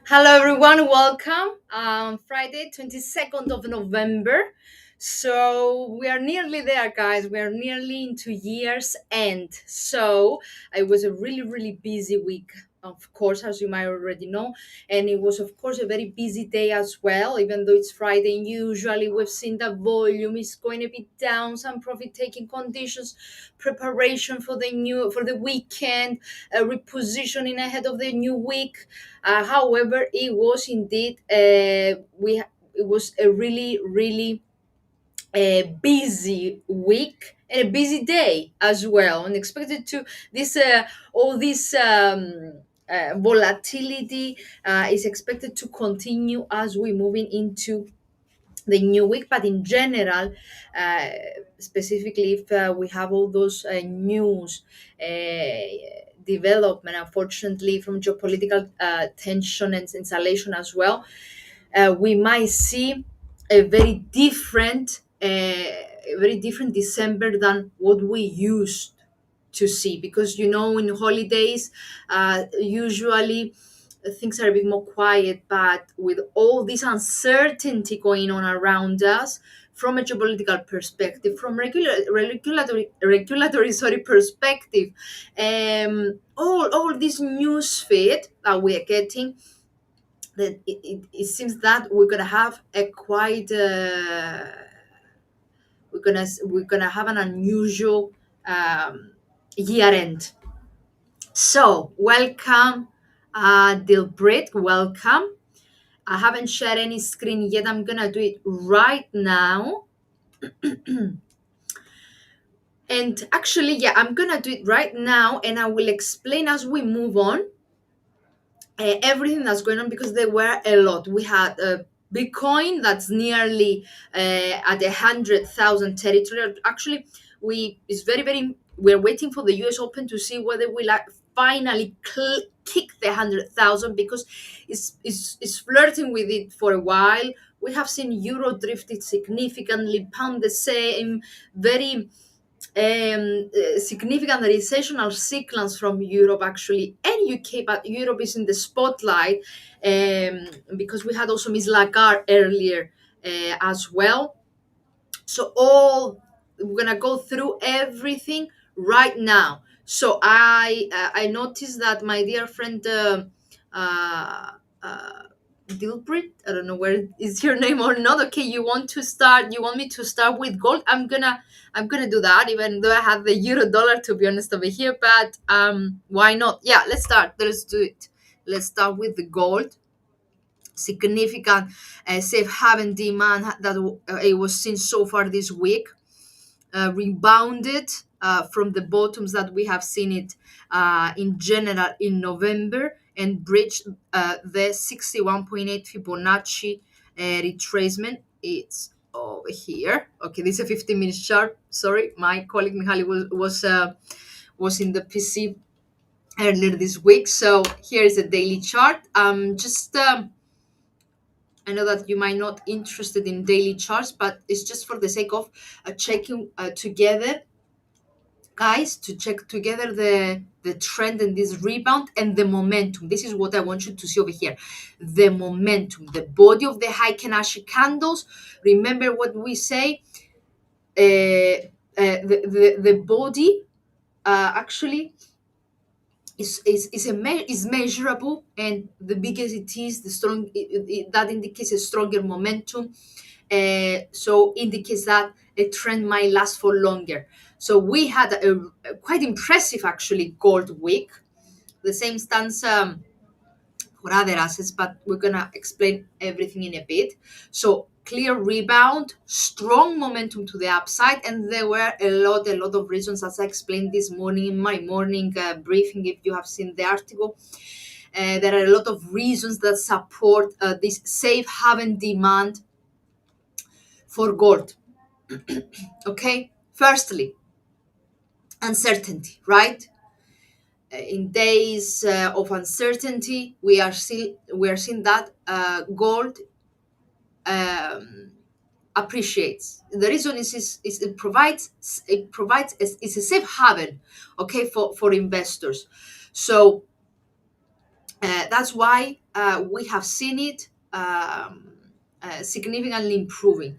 Hello, everyone. Welcome. Friday, 22nd of November. So we are nearly there, guys. We are nearly into year's end. So it was a really, really busy week, of course, as you might already know. And it was, of course, a very busy day as well, even though it's Friday. And usually we've seen the volume is going to be down, some profit taking conditions, preparation for the weekend, repositioning ahead of the new week. However, it was indeed it was a really really busy week and a busy day as well. Unexpected to this all this volatility is expected to continue as we're moving into the new week, but in general, uh, specifically if we have all those news development, unfortunately, from geopolitical tension and escalation as well, we might see a very different December than what we used to see, because in holidays usually things are a bit more quiet, but with all this uncertainty going on around us, from a geopolitical perspective, from regulatory perspective, all this news feed that we are getting, that it seems that we're gonna have a quite we're gonna have an unusual year end. So welcome, Dilbrit, welcome. I haven't shared any screen yet. I'm gonna do it right now. And actually, yeah, I'm gonna do it right now, and I will explain as we move on everything that's going on, because there were a lot. We had Bitcoin that's nearly at 100,000 territory. Actually, we is very very. We're waiting for the U.S. Open to see whether we like finally kick the 100,000, because it's flirting with it for a while. We have seen euro drifted significantly, pound the same, very significant recessional signals from Europe actually and UK, but Europe is in the spotlight because we had also Miss Lagarde earlier as well. So all we're gonna go through everything right now. So I noticed that my dear friend uh, uh, Dilbrit, I don't know where is your name or not. Okay, you want me to start with gold? I'm gonna do that, even though I have the euro dollar, to be honest, over here. But why not? Yeah, let's do it. Let's start with the gold. Significant safe haven demand that it was seen so far this week, rebounded from the bottoms that we have seen it in general in November, and breached the 61.8 Fibonacci retracement. It's over here. Okay, this is a 15-minute chart. Sorry, my colleague Mihaly was in the PC earlier this week. So here is a daily chart. Just I know that you might not interested in daily charts, but it's just for the sake of checking together, guys, to check together the trend and this rebound and the momentum. This is what I want you to see over here. The momentum, the body of the high Kanashi candles. Remember what we say. The body actually is measurable, and the bigger it is, the strong that indicates a stronger momentum. So indicates that a trend might last for longer. So we had a quite impressive actually gold week. The same stands for other assets, but we're gonna explain everything in a bit. So clear rebound, strong momentum to the upside, and there were a lot of reasons, as I explained this morning in my morning briefing. If you have seen the article, there are a lot of reasons that support this safe haven demand for gold. Okay, firstly, uncertainty, right? In days of uncertainty, we are seeing that gold um, appreciates. The reason is it provides it's a safe haven, okay, for investors. So That's why we have seen it significantly improving.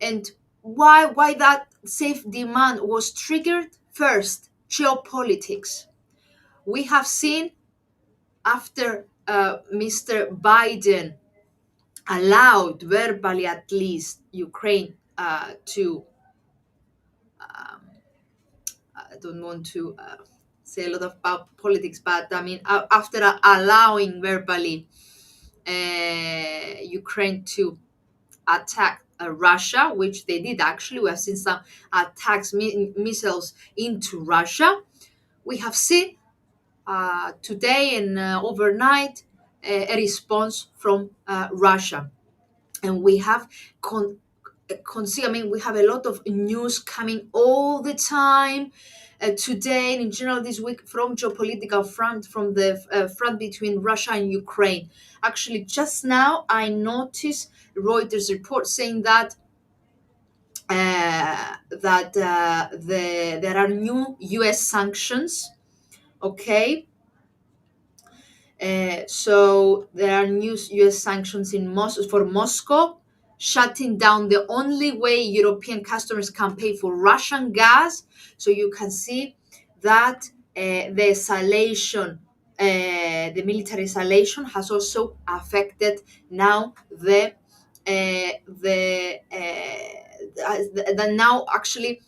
And why that safe demand was triggered? First, geopolitics. We have seen after Mr. Biden allowed verbally at least Ukraine to I don't want to say a lot about politics, but I mean, after allowing verbally Ukraine to attack Russia, which they did actually, we have seen some attacks, missiles into Russia. We have seen today and overnight a response from Russia. And we have I mean, we have a lot of news coming all the time. Today and in general this week from geopolitical front, from the front between Russia and Ukraine. Actually, just now I noticed Reuters report saying that there are new U.S. sanctions. Okay, so there are new U.S. sanctions for Moscow, shutting down the only way European customers can pay for Russian gas. So you can see that the escalation, the military escalation, has also affected now the now actually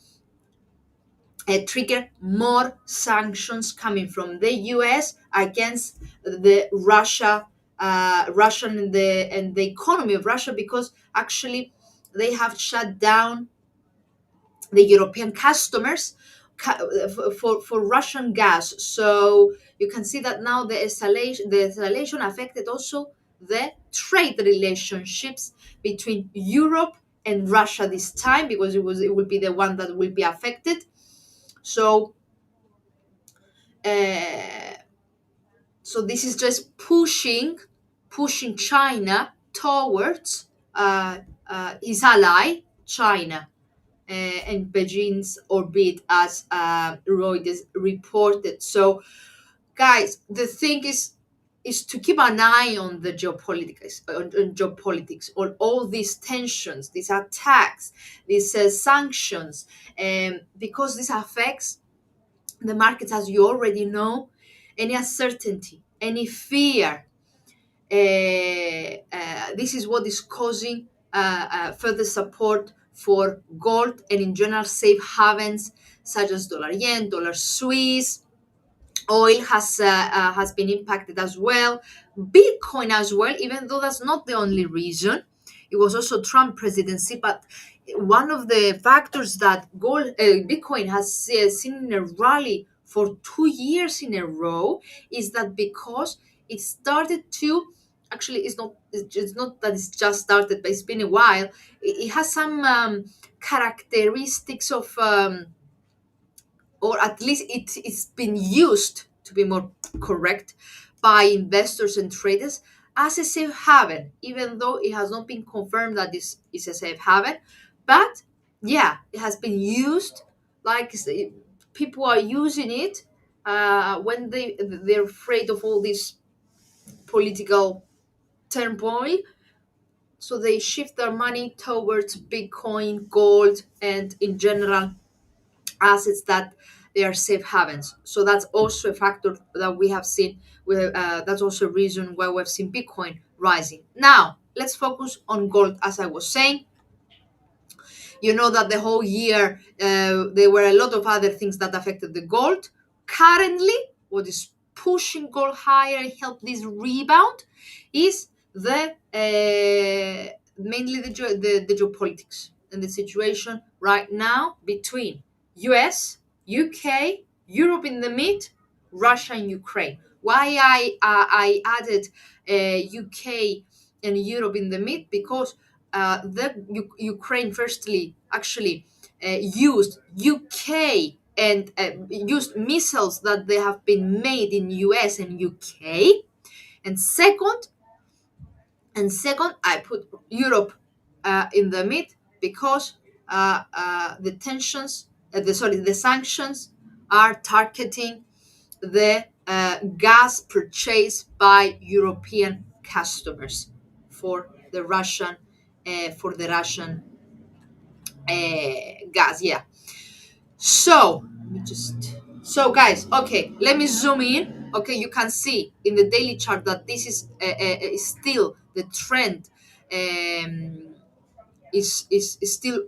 trigger more sanctions coming from the U.S. against the Russian and the economy of Russia, because actually they have shut down the European customers for Russian gas. So you can see that now the escalation affected also the trade relationships between Europe and Russia this time, because it will be the one that will be affected. So, uh, so this is just pushing China towards his ally, China, and Beijing's orbit, as Reuters reported. So, guys, the thing is to keep an eye on the geopolitics, on all these tensions, these attacks, these sanctions, because this affects the markets, as you already know. Any uncertainty, any fear, this is what is causing further support for gold and in general safe havens such as dollar yen, dollar Swiss. Oil has been impacted as well. Bitcoin as well, even though that's not the only reason. It was also Trump presidency, but one of the factors that Bitcoin has seen a rally for 2 years in a row is that because it started to actually it's not that it's just started, but it's been a while. It has some characteristics of or at least it's been used, to be more correct, by investors and traders as a safe haven, even though it has not been confirmed that this is a safe haven. But yeah, it has been used, like people are using it when they're afraid of all this political turmoil. So they shift their money towards Bitcoin, gold, and in general assets that they are safe havens. So that's also a factor that we have seen. That's also a reason why we've seen Bitcoin rising. Now let's focus on gold. As I was saying, you know that the whole year there were a lot of other things that affected the gold. Currently, what is pushing gold higher and help this rebound is the mainly the geopolitics and the situation right now between US, UK, Europe in the mid, Russia and Ukraine. Why I added UK and Europe in the mid? Because Ukraine firstly actually used UK and used missiles that they have been made in US and UK. And second, I put Europe in the mid because the sanctions are targeting the gas purchased by European customers for the Russian gas. Yeah. So let me just. So guys, okay, let me zoom in. Okay, you can see in the daily chart that this is still the trend. Um, is still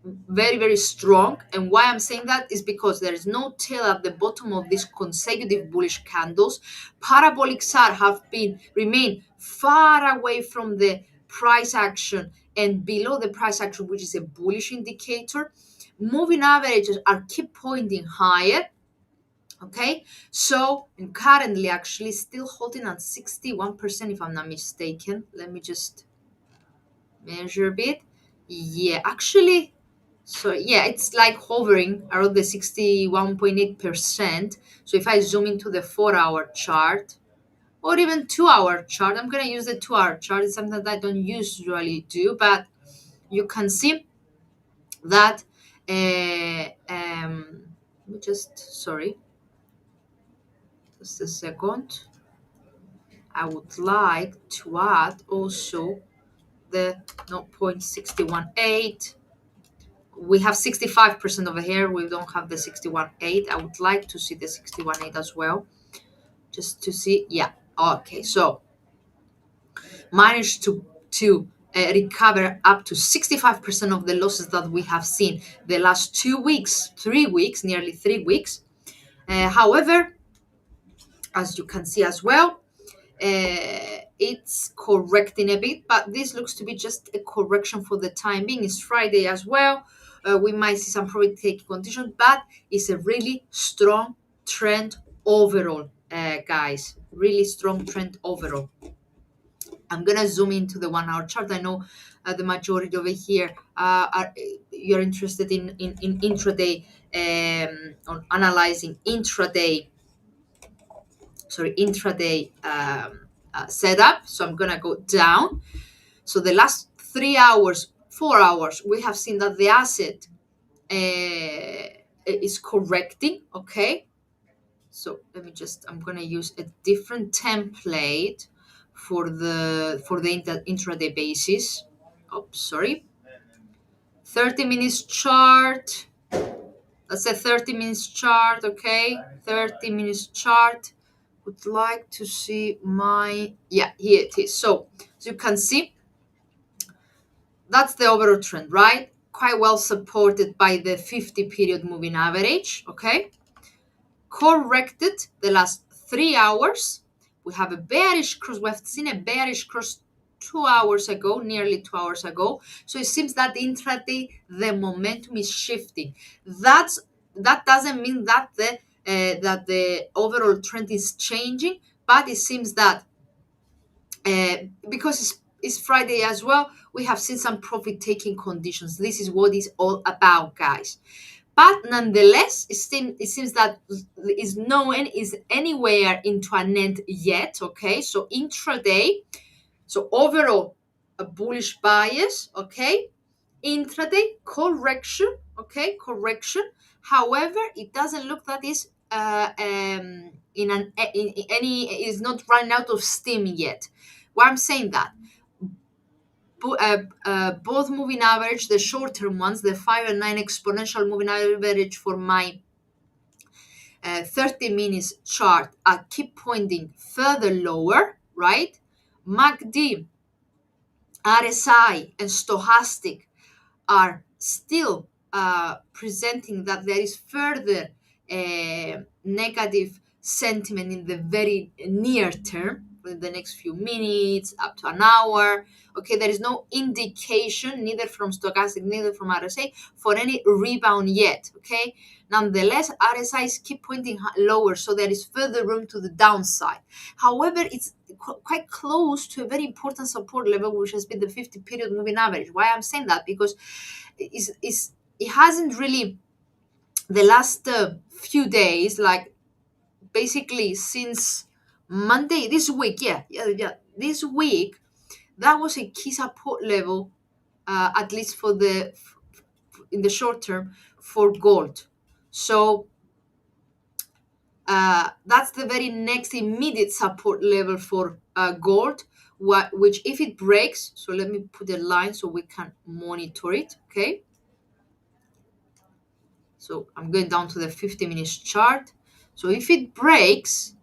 very very strong, and why I'm saying that is because there is no tail at the bottom of these consecutive bullish candles. Parabolic SAR have been remain far away from the price action and below the price action, which is a bullish indicator. Moving averages are keep pointing higher. Okay, so and currently actually still holding at 61%, if I'm not mistaken. Let me just measure a bit. Yeah, actually, so yeah, it's like hovering around the 61.8%. So if I zoom into the 4 hour chart or even 2 hour chart, I'm gonna use the 2 hour chart. It's something that I don't usually do, but you can see that let me just sorry, just a second. I would like to add also the 0.618. We have 65% over here. We don't have the 61.8. I would like to see the 61.8 as well, just to see. Yeah. Okay. So managed to recover up to 65% of the losses that we have seen the last 2 weeks, 3 weeks, nearly 3 weeks. However, as you can see as well, it's correcting a bit, but this looks to be just a correction for the time being. It's Friday as well. We might see some profit taking conditions, but it's a really strong trend overall, guys. Really strong trend overall. I'm gonna zoom into the 1 hour chart. I know the majority over here are you're interested in intraday, on analyzing intraday setup. So I'm gonna go down. So the last 3 hours, 4 hours, we have seen that the asset is correcting. Okay. So let me just. I'm gonna use a different template for the intraday basis. Oh, sorry. 30 minutes chart. That's a 30 minutes chart. Okay, 30 minutes chart. Would like to see my, yeah, here it is. So as you can see, that's the overall trend, right? Quite well supported by the 50 period moving average. Okay, corrected the last 3 hours. We have a bearish cross. We've seen a bearish cross 2 hours ago, nearly 2 hours ago. So it seems that intraday the momentum is shifting. That doesn't mean that the overall trend is changing, but it seems that uh, because it's Friday as well, we have seen some profit taking conditions. This is what it's all about, guys. But nonetheless, it seems that is no one is anywhere into an end yet. Okay, so intraday, so overall a bullish bias. Okay, intraday correction. Okay, correction. However, it doesn't look that is in any is not running out of steam yet. Why I'm saying that, both moving average, the short term ones, the 5 and 9 exponential moving average for my 30 minutes chart, keep pointing further lower, right? MACD, RSI, and stochastic are still presenting that there is further negative sentiment in the very near term, in the next few minutes, up to an hour. Okay, there is no indication, neither from stochastic, neither from RSI, for any rebound yet. Okay, nonetheless, RSIs keep pointing lower, so there is further room to the downside. However, it's quite close to a very important support level, which has been the 50 period moving average. Why I'm saying that? Because it hasn't really, the last few days, like basically since Monday this week, yeah, this week, that was a key support level, at least for in the short term, for gold. So That's the very next immediate support level for gold, which if it breaks, so let me put a line so we can monitor it. Okay, so I'm going down to the 50 minutes chart. So if it breaks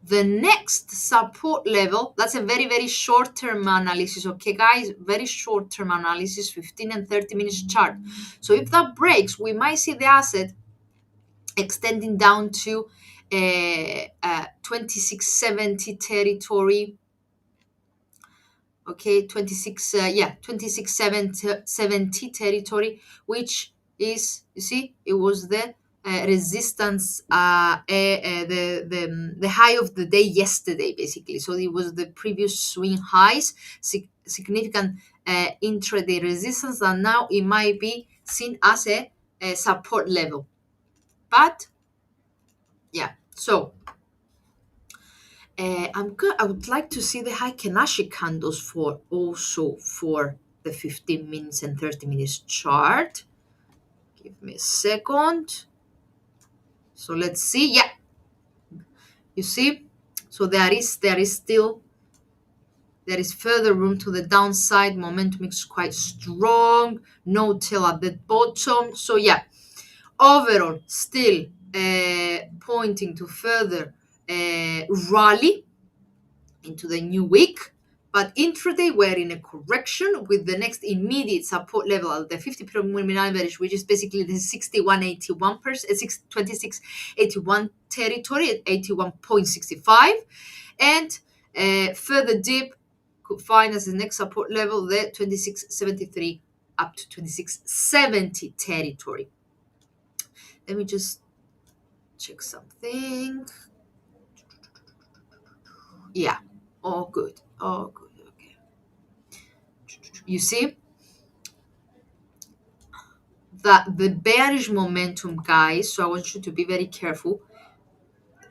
the next support level, that's a very, very short term analysis. Okay, guys, very short term analysis, 15 and 30 minutes chart. So if that breaks, we might see the asset extending down to 2670 territory. Okay, 2670 territory, which is, you see, it was the resistance, the high of the day yesterday, basically. So it was the previous swing highs, significant intraday resistance, and now it might be seen as a support level. But yeah, so I'm good. I would like to see the high Kenashi candles for also for the 15 minutes and 30 minutes chart. Give me a second. So let's see. Yeah, you see. So there is further room to the downside. Momentum is quite strong. No tail at the bottom. So yeah, overall still pointing to further rally into the new week. But intraday, we're in a correction with the next immediate support level at the 50 period average, which is basically the 6181 2681 territory at 81.65. And further dip could find as the next support level the 2673 up to 2670 territory. Let me just check something. Yeah, all good. All good. Okay. You see that the bearish momentum, guys, so I want you to be very careful.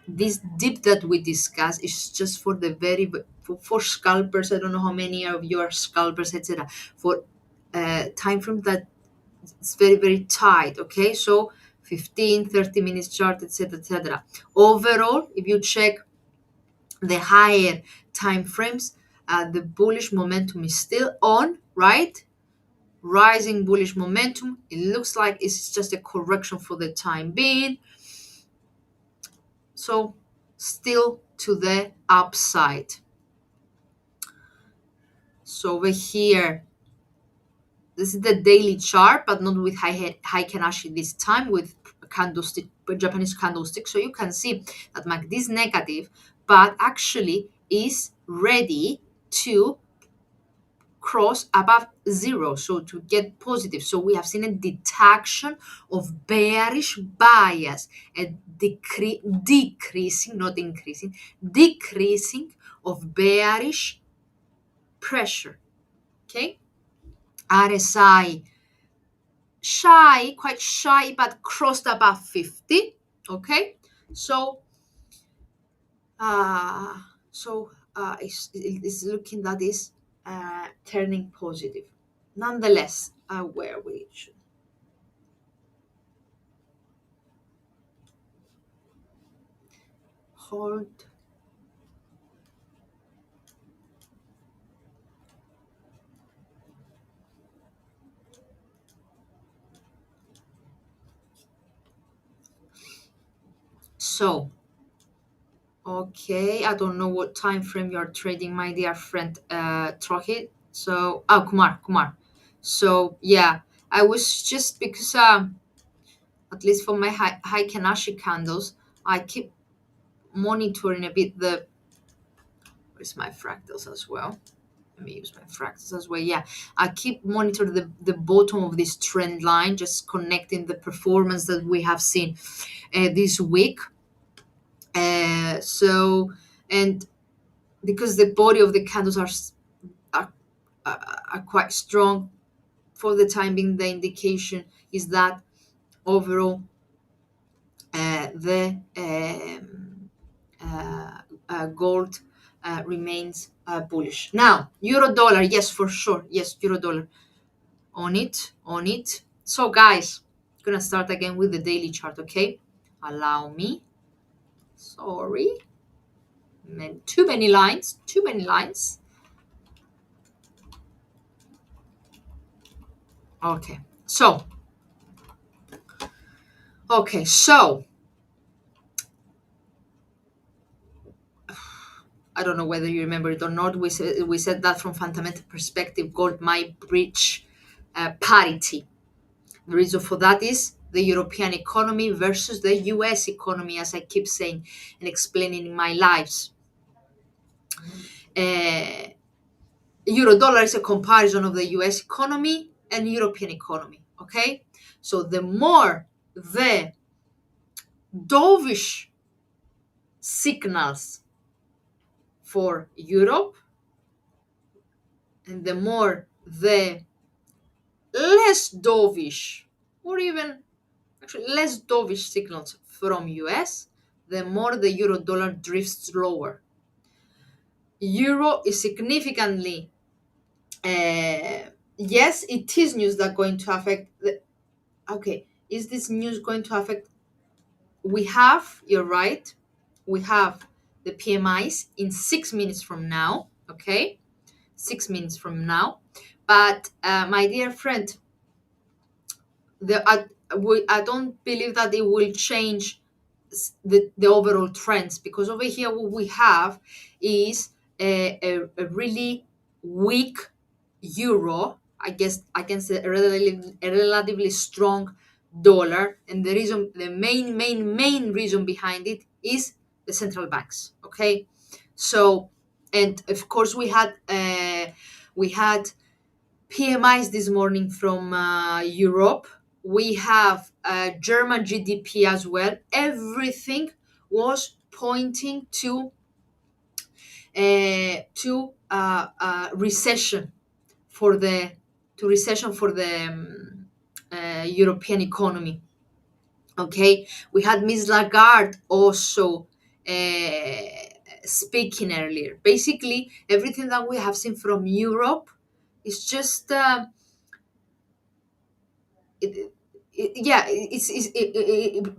This dip that we discuss is just for the for scalpers. I don't know how many of you are scalpers, etc. For time frame that it's very, very tight. Okay, so 15, 30 minutes chart, etc., etc. Overall, if you check the higher time frames, the bullish momentum is still on, right? Rising bullish momentum. It looks like it's just a correction for the time being. So still to the upside. So over here, this is the daily chart, but not with high Kanashi this time, with candlestick, Japanese candlestick. So you can see that MACD is negative, but actually is ready to cross above zero, so to get positive. So we have seen a detection of bearish bias, a decreasing, not increasing, decreasing of bearish pressure. Okay, RSI shy, quite shy, but crossed above 50. Okay, so it's looking that is turning positive. Nonetheless, where we should hold. So, okay, I don't know what time frame you're trading, my dear friend Trohit. So, oh, Kumar. So, yeah, I was just because at least for my high Kanashi candles, I keep monitoring a bit the. Where's my fractals as well? Let me use my fractals as well. Yeah, I keep monitoring the bottom of this trend line, just connecting the performance that we have seen this week. So, and because the body of the candles are, are quite strong for the time being, the indication is that overall the gold remains bullish. Now, euro dollar, yes, for sure. Yes, euro dollar. On it. So, guys, gonna start again with the daily chart, okay? Allow me Sorry, too many lines. Too many lines. Okay. So, okay. So, I don't know whether you remember it or not. We said that from fundamental perspective, gold might breach parity. The reason for that is the European economy versus the US economy, as I keep saying and explaining in my lives. Uh, Euro dollar is a comparison of the US economy and European economy. Okay, so the more the dovish signals for Europe, and the more the less dovish, or even actually less dovish signals from US, the more the euro dollar drifts lower. Euro is significantly, yes, it is news that going to affect okay, is this news going to affect? We have, you're right, we have the PMIs in 6 minutes from now, okay, 6 minutes from now. But my dear friend, I don't believe that it will change the overall trends, because over here what we have is a really weak euro. I guess I can say a relatively strong dollar, and the main reason behind it is the central banks. Okay, so, and of course we had PMIs this morning from Europe. We have German GDP as well. Everything was pointing to recession for the European economy. Okay, we had Ms. Lagarde also speaking earlier. Basically, everything that we have seen from Europe is just it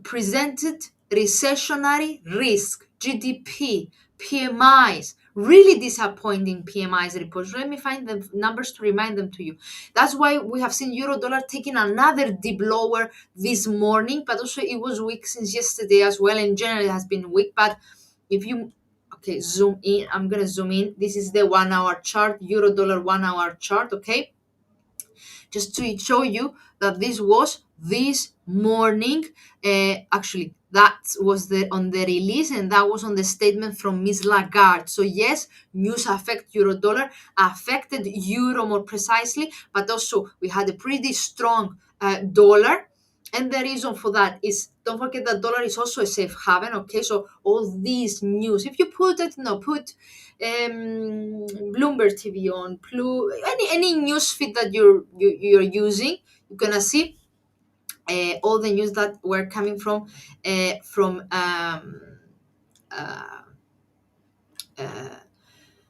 presented recessionary risk, GDP, PMIs, really disappointing PMIs reports. Let me find the numbers to remind them to you. That's why we have seen euro dollar taking another dip lower this morning, but also it was weak since yesterday as well. In general, it has been weak. But if you zoom in, I'm gonna zoom in. This is the 1 hour chart, euro dollar 1 hour chart. Okay, just to show you that this was this morning. Actually, that was on the release, and that was on the statement from Ms. Lagarde. So yes, news affect euro dollar, affected euro more precisely, but also we had a pretty strong dollar. And the reason for that is, don't forget that dollar is also a safe haven. Okay, so all these news, if you put it, no, put Bloomberg TV on, any news feed that you're using, you're gonna see all the news that were coming uh, uh,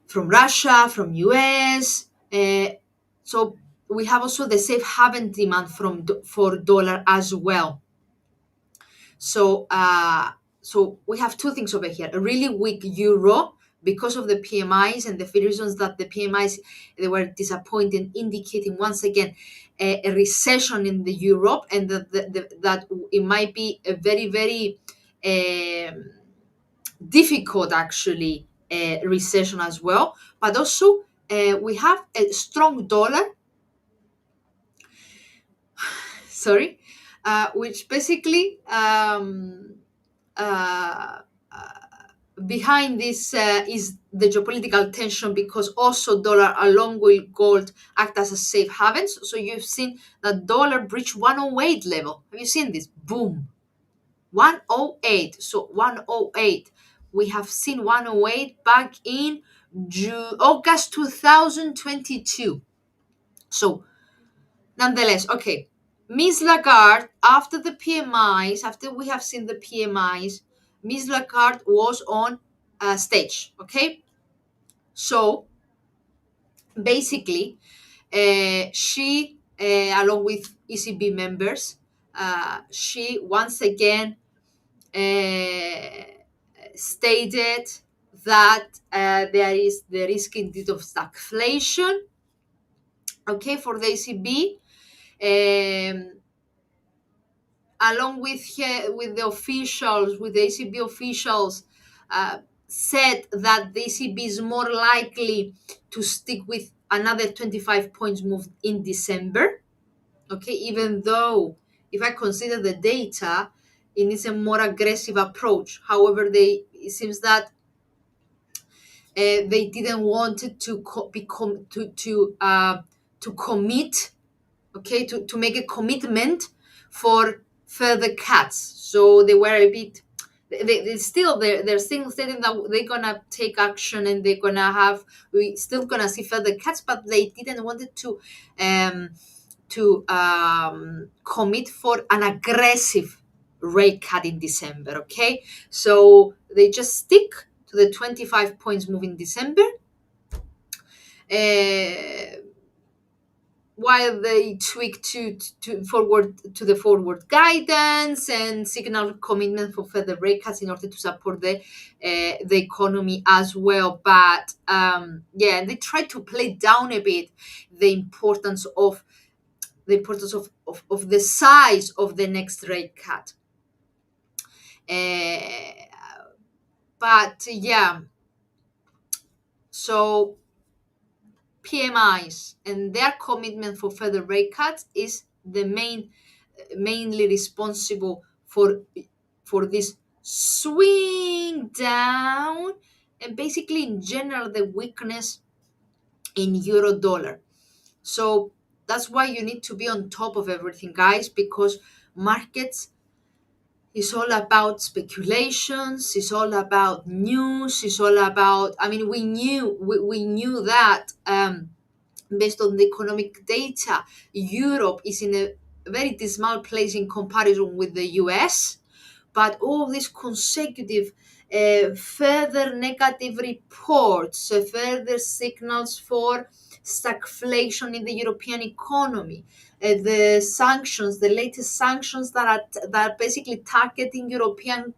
from Russia, from US. So we have also the safe haven demand for dollar as well. So we have two things over here: a really weak euro because of the PMIs, and the reasons that the PMIs, they were disappointing, indicating once again a recession in the Europe, and that it might be a very very difficult, actually, recession as well. But also we have a strong dollar, sorry, which basically uh, behind this is the geopolitical tension, because also dollar along with gold act as a safe havens. So you've seen that dollar breach 108 level. Have you seen this? Boom, 108. So 108, we have seen 108 back in August 2022. So nonetheless, okay, Ms. Lagarde, after the PMIs, after we have seen the PMIs, Ms. Lagarde was on stage. Okay, so basically, she, along with ECB members, she once again uh, stated that there is the risk indeed of stagflation, okay, for the ECB. Um, Along with the officials, with the ECB officials, uh, said that the ECB is more likely to stick with another 25 points move in December. Okay, even though if I consider the data, it is a more aggressive approach. However, it seems that they didn't want it to to commit, okay, to make a commitment for further cuts. So they were a bit, they're still stating that they're gonna take action and they're gonna have, we still gonna see further cuts, but they didn't want it um to commit for an aggressive rate cut in December. Okay, so they just stick to the 25 points move in December. Uh, while they tweak to forward to the forward guidance and signal commitment for further rate cuts in order to support the economy as well. But yeah, they try to play down a bit the importance of the size of the next rate cut. Uh, but yeah, so PMIs and their commitment for further rate cuts is the mainly responsible for this swing down, and basically in general the weakness in euro dollar. So that's why you need to be on top of everything, guys, because markets is all about speculations, it's all about news, it's all about, I mean, we knew that based on the economic data, Europe is in a very dismal place in comparison with the US. But all these consecutive further negative reports, further signals for stagflation in the European economy, the sanctions, the latest sanctions that are basically targeting European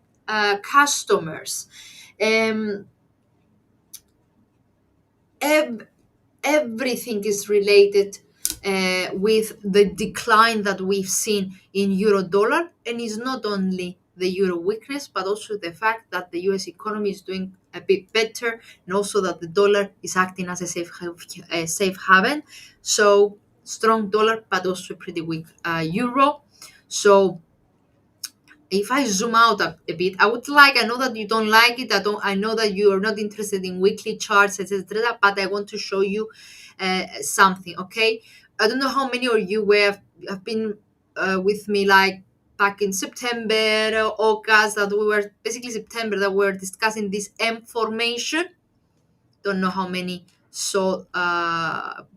customers. Um, Everything is related with the decline that we've seen in euro dollar, and it's not only the euro weakness but also the fact that the US economy is doing a bit better, and also that the dollar is acting as a safe haven. So strong dollar but also pretty weak euro. So if I zoom out a bit, I would like, I know that you don't like it, I know that you are not interested in weekly charts, etc., but I want to show you something, okay? I don't know how many of you have been with me, like back in September or August, that we were basically September, that we were discussing this M formation. Don't know how many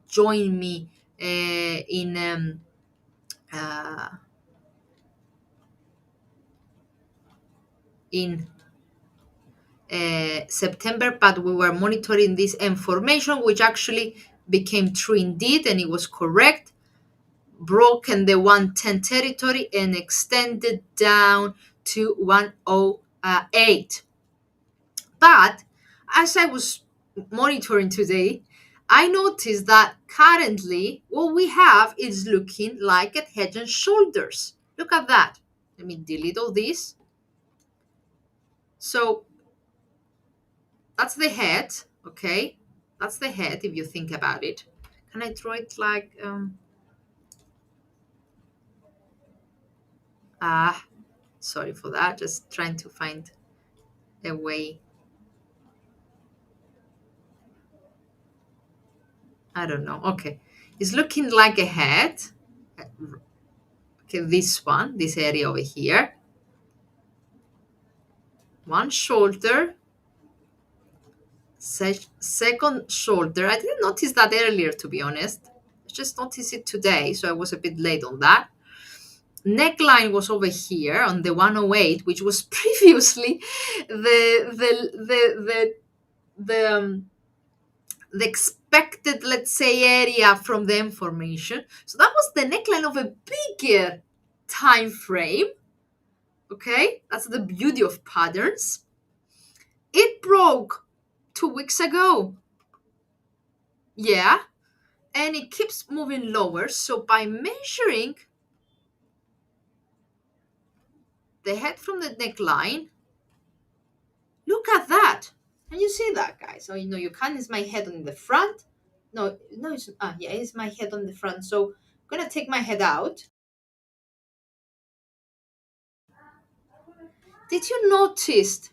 join me uh, in September, but we were monitoring this information, which actually became true indeed, and it was correct. Broken the 110 territory and extended down to 108. But as I was monitoring today, I noticed that currently what we have is looking like a head and shoulders. Look at that. Let me delete all this. So that's the head, okay? That's the head if you think about it. Can I draw it like ah sorry for that, just trying to find a way. I don't know. Okay. It's looking like a head. Okay, this area over here. One shoulder. Second shoulder. I didn't notice that earlier, to be honest. I just noticed it today, so I was a bit late on that. Neckline was over here on the 108, which was previously the expected, let's say, area from the information. So that was the neckline of a bigger time frame. Okay, that's the beauty of patterns. It broke 2 weeks ago. Yeah. And it keeps moving lower. So by measuring the head from the neckline, look at that. Can you see that, guys? So you know you can. It's my head on the front. No, no, it's yeah, it's my head on the front. So I'm gonna take my head out. Did you notice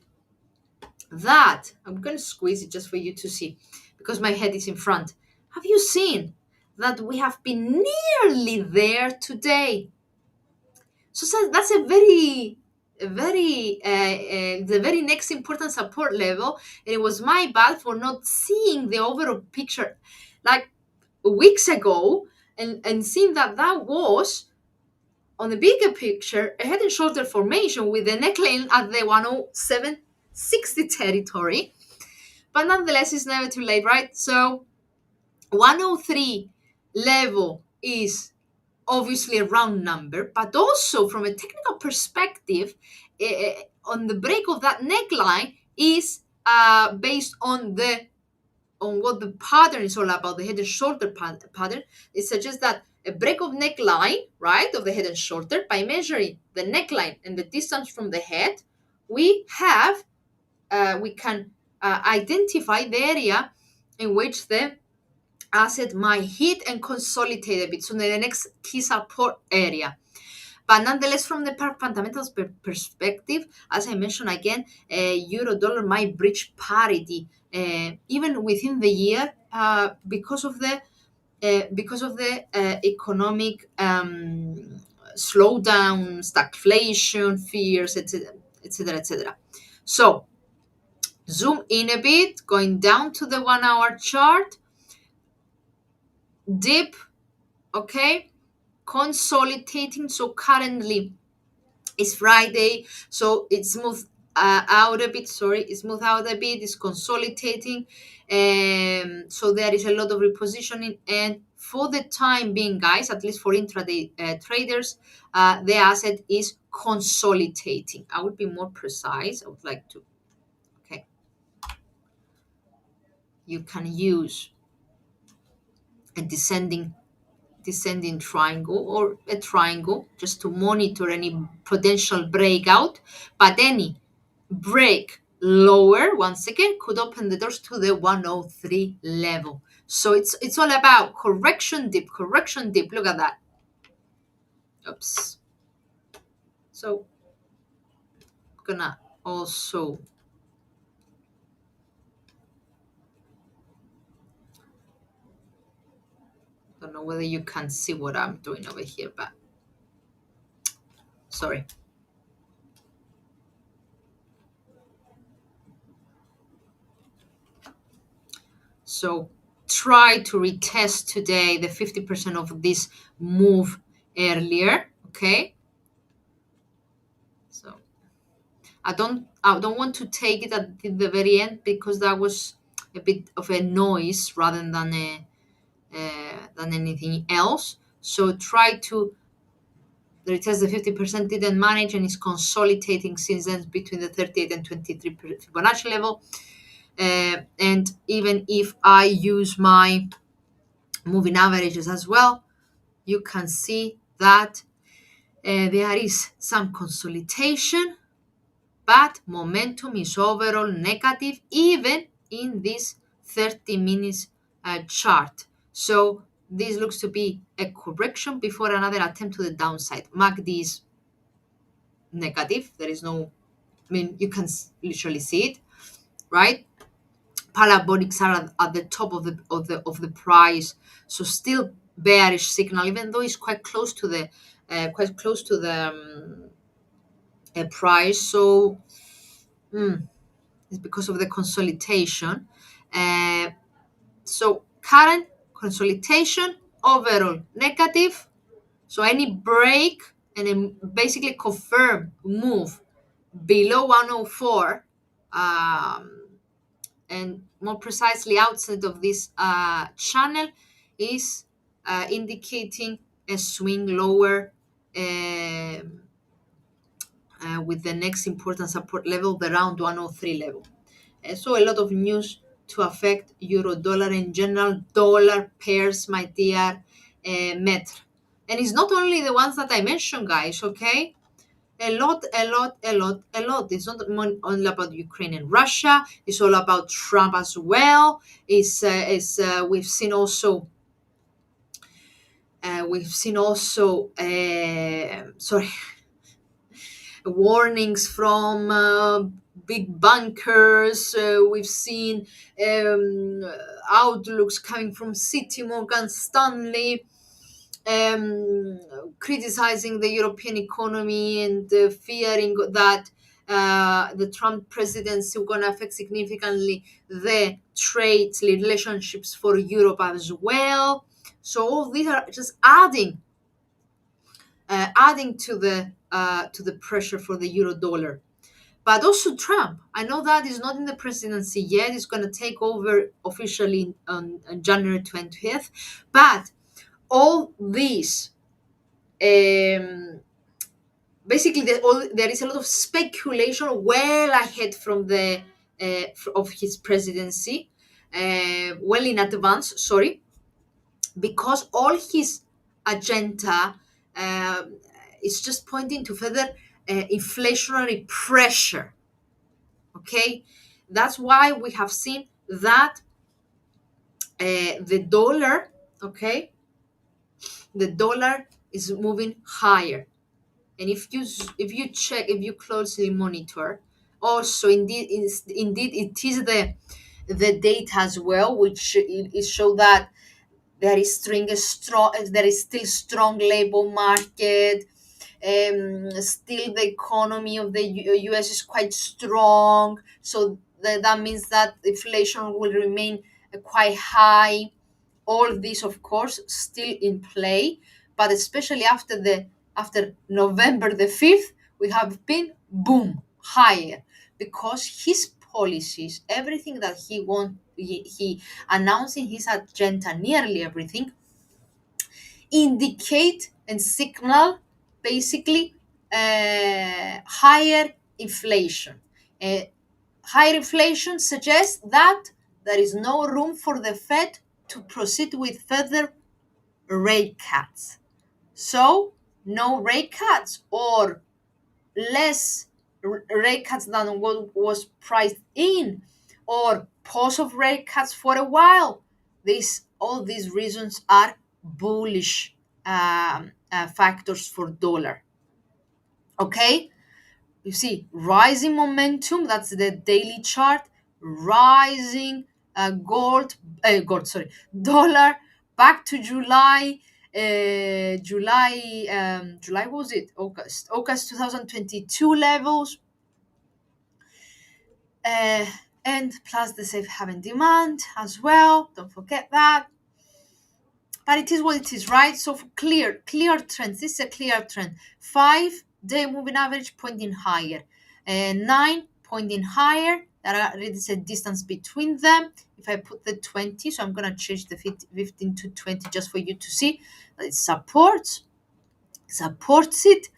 that? I'm gonna squeeze it just for you to see, because my head is in front. Have you seen that we have been nearly there today? So that's the very next important support level. And it was my bad for not seeing the overall picture like weeks ago, and seeing that that was on the bigger picture a head and shoulder formation with the neckline at the 107.60 territory. But nonetheless, it's never too late, right? So 103 level is obviously a round number, but also from a technical perspective, on the break of that neckline is based on what the pattern is all about, the head and shoulder pattern. It suggests that a break of neckline, right, of the head and shoulder, by measuring the neckline and the distance from the head, we can identify the area in which the asset might hit and consolidate a bit. So the next key support area. But nonetheless, from the fundamentals perspective, as I mentioned again, euro dollar might breach parity even within the year because of the economic slowdown, stagflation fears, etc., etc., etc. So zoom in a bit, going down to the 1 hour chart, dip, okay, consolidating. So currently it's Friday, so it's moved out a bit. Sorry, it's moved out a bit. It's consolidating, so there is a lot of repositioning. And for the time being, guys, at least for intraday traders, the asset is consolidating. I would be more precise. I would like to. Okay, you can use a descending triangle or a triangle just to monitor any potential breakout, but any break lower once again could open the doors to the 103 level. So it's all about correction dip. Look at that. Oops. So gonna also don't know whether you can see what I'm doing over here, but sorry. So try to retest today the 50% of this move earlier. Okay. So I don't want to take it at the very end because that was a bit of a noise rather than anything else. So try to retest the 50%, didn't manage, and is consolidating since then between the 38 and 23 Fibonacci level. And even if I use my moving averages as well, you can see that there is some consolidation, but momentum is overall negative even in this 30 minutes chart. So this looks to be a correction before another attempt to the downside. MACD is negative. There is no, I mean, you can literally see it, right? Parabolics are at the top of the price, so still bearish signal, even though it's quite close to the price. So it's because of the consolidation. So current consolidation overall negative. So any break and then basically confirm move below 104, and more precisely outside of this channel is indicating a swing lower, with the next important support level, the round 103 level. So a lot of news to affect euro dollar in general, dollar pairs, my dear Metr. And it's not only the ones that I mentioned, guys, okay? A lot, a lot, a lot, a lot. It's not only about Ukraine and Russia. It's all about Trump as well. We've seen also sorry, warnings from big bankers. We've seen um, outlooks coming from Citi, Morgan Stanley, um, criticizing the European economy and fearing that the Trump presidency will going to affect significantly the trade relationships for Europe as well. So all these are just adding to the pressure for the euro dollar. But also Trump. I know that is not in the presidency yet. He's going to take over officially on January 20th. But all these, um, basically, there is a lot of speculation well ahead from of his presidency, well in advance. Sorry, because all his agenda um is just pointing to further inflationary pressure. Okay, that's why we have seen that the dollar, okay, the dollar is moving higher. And if you closely monitor, also indeed it is the data as well, which it show that there is still strong labor market. Still the economy of the US is quite strong, so that means that inflation will remain quite high. All this of course still in play, but especially after November the 5th, we have been boom higher because his policies, everything that he announced in his agenda, nearly everything, indicate and signal basically higher inflation. Uh, Higher inflation suggests that there is no room for the Fed to proceed with further rate cuts. So, no rate cuts or less rate cuts than what was priced in, or pause of rate cuts for a while. All these reasons are bullish factors for dollar. Okay, you see rising momentum. That's the daily chart. Rising gold, sorry, dollar back to July. July, what was it? August 2022 levels, uh, and plus the safe haven demand as well. Don't forget that. But it is what it is, right? So for clear trends. This is a clear trend. 5-day moving average pointing higher, 9 pointing higher. There is a distance between them. If I put the 20, so I'm gonna change the 15 to 20 just for you to see that it supports it.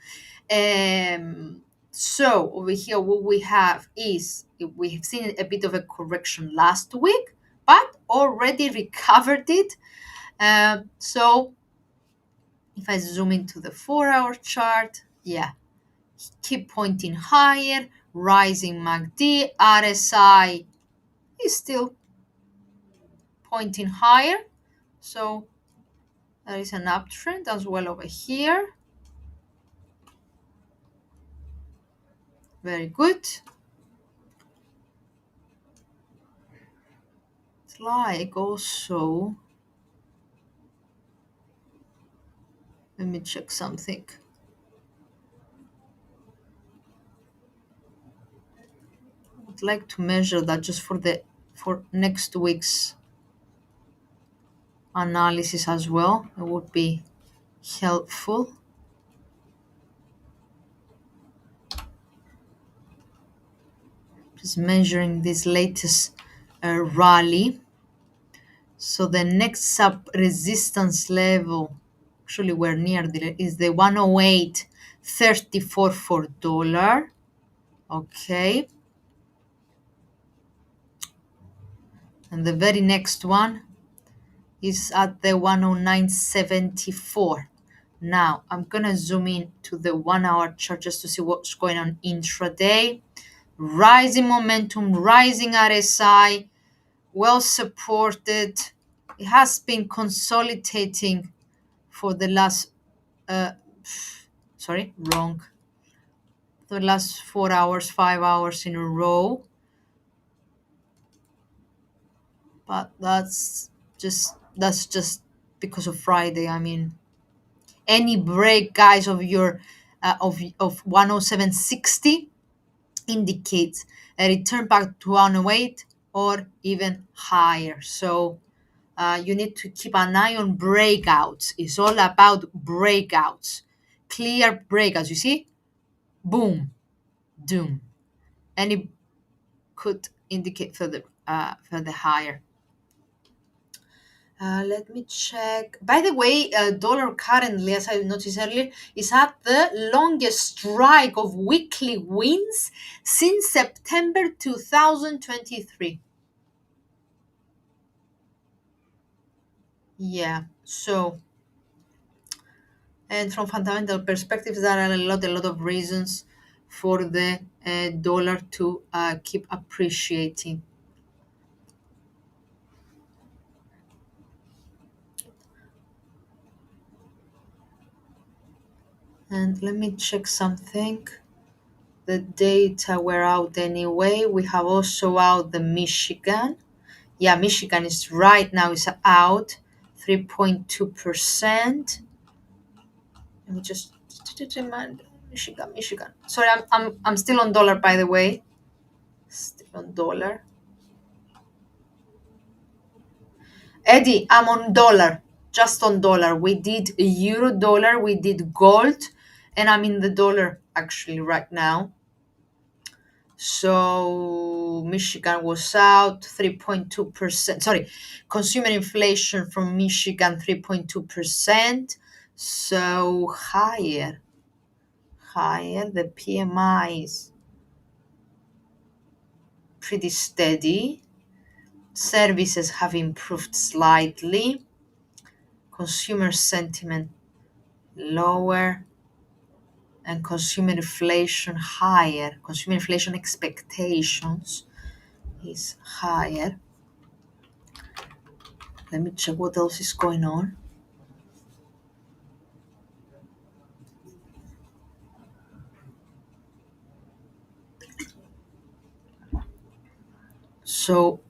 So over here, what we have is we have seen a bit of a correction last week, but already recovered it. So if I zoom into the 4-hour chart, yeah, keep pointing higher, rising MACD, RSI is still pointing higher. So there is an uptrend as well over here. Very good. It's like also, let me check something. I'd like to measure that just for next week's analysis as well. It would be helpful. Just measuring this latest rally. So the next sub resistance level, actually we're near is the 108.34 for dollar. Okay. And the very next one is at the 109.74. Now I'm gonna zoom in to the 1 hour chart just to see what's going on intraday. Rising momentum, rising RSI, well supported. It has been consolidating for the last uh sorry, wrong. The last 4 hours, 5 hours in a row. But that's just because of Friday. I mean, any break, guys, of your of 107.60 indicates a return back to 108 or even higher. So you need to keep an eye on breakouts. It's all about breakouts, clear breakouts. You see, boom, doom, and it could indicate further higher. Let me check. By the way, dollar currently, as I noticed earlier, is at the longest strike of weekly wins since September 2023. Yeah. So, and from fundamental perspectives, there are a lot of reasons for the dollar to keep appreciating. And let me check something. The data were out anyway. We have also out the Michigan. Yeah, Michigan is right now is out 3.2%. Let me just remind Michigan. Sorry, I'm still on dollar, by the way. Still on dollar. Eddie, I'm on dollar. Just on dollar. We did euro dollar, we did gold, and I'm in the dollar actually right now. So Michigan was out 3.2%. Sorry, consumer inflation from Michigan 3.2%. So higher. The PMI is pretty steady. Services have improved slightly. Consumer sentiment lower, and consumer inflation higher. Consumer inflation expectations is higher. Let me check what else is going on. So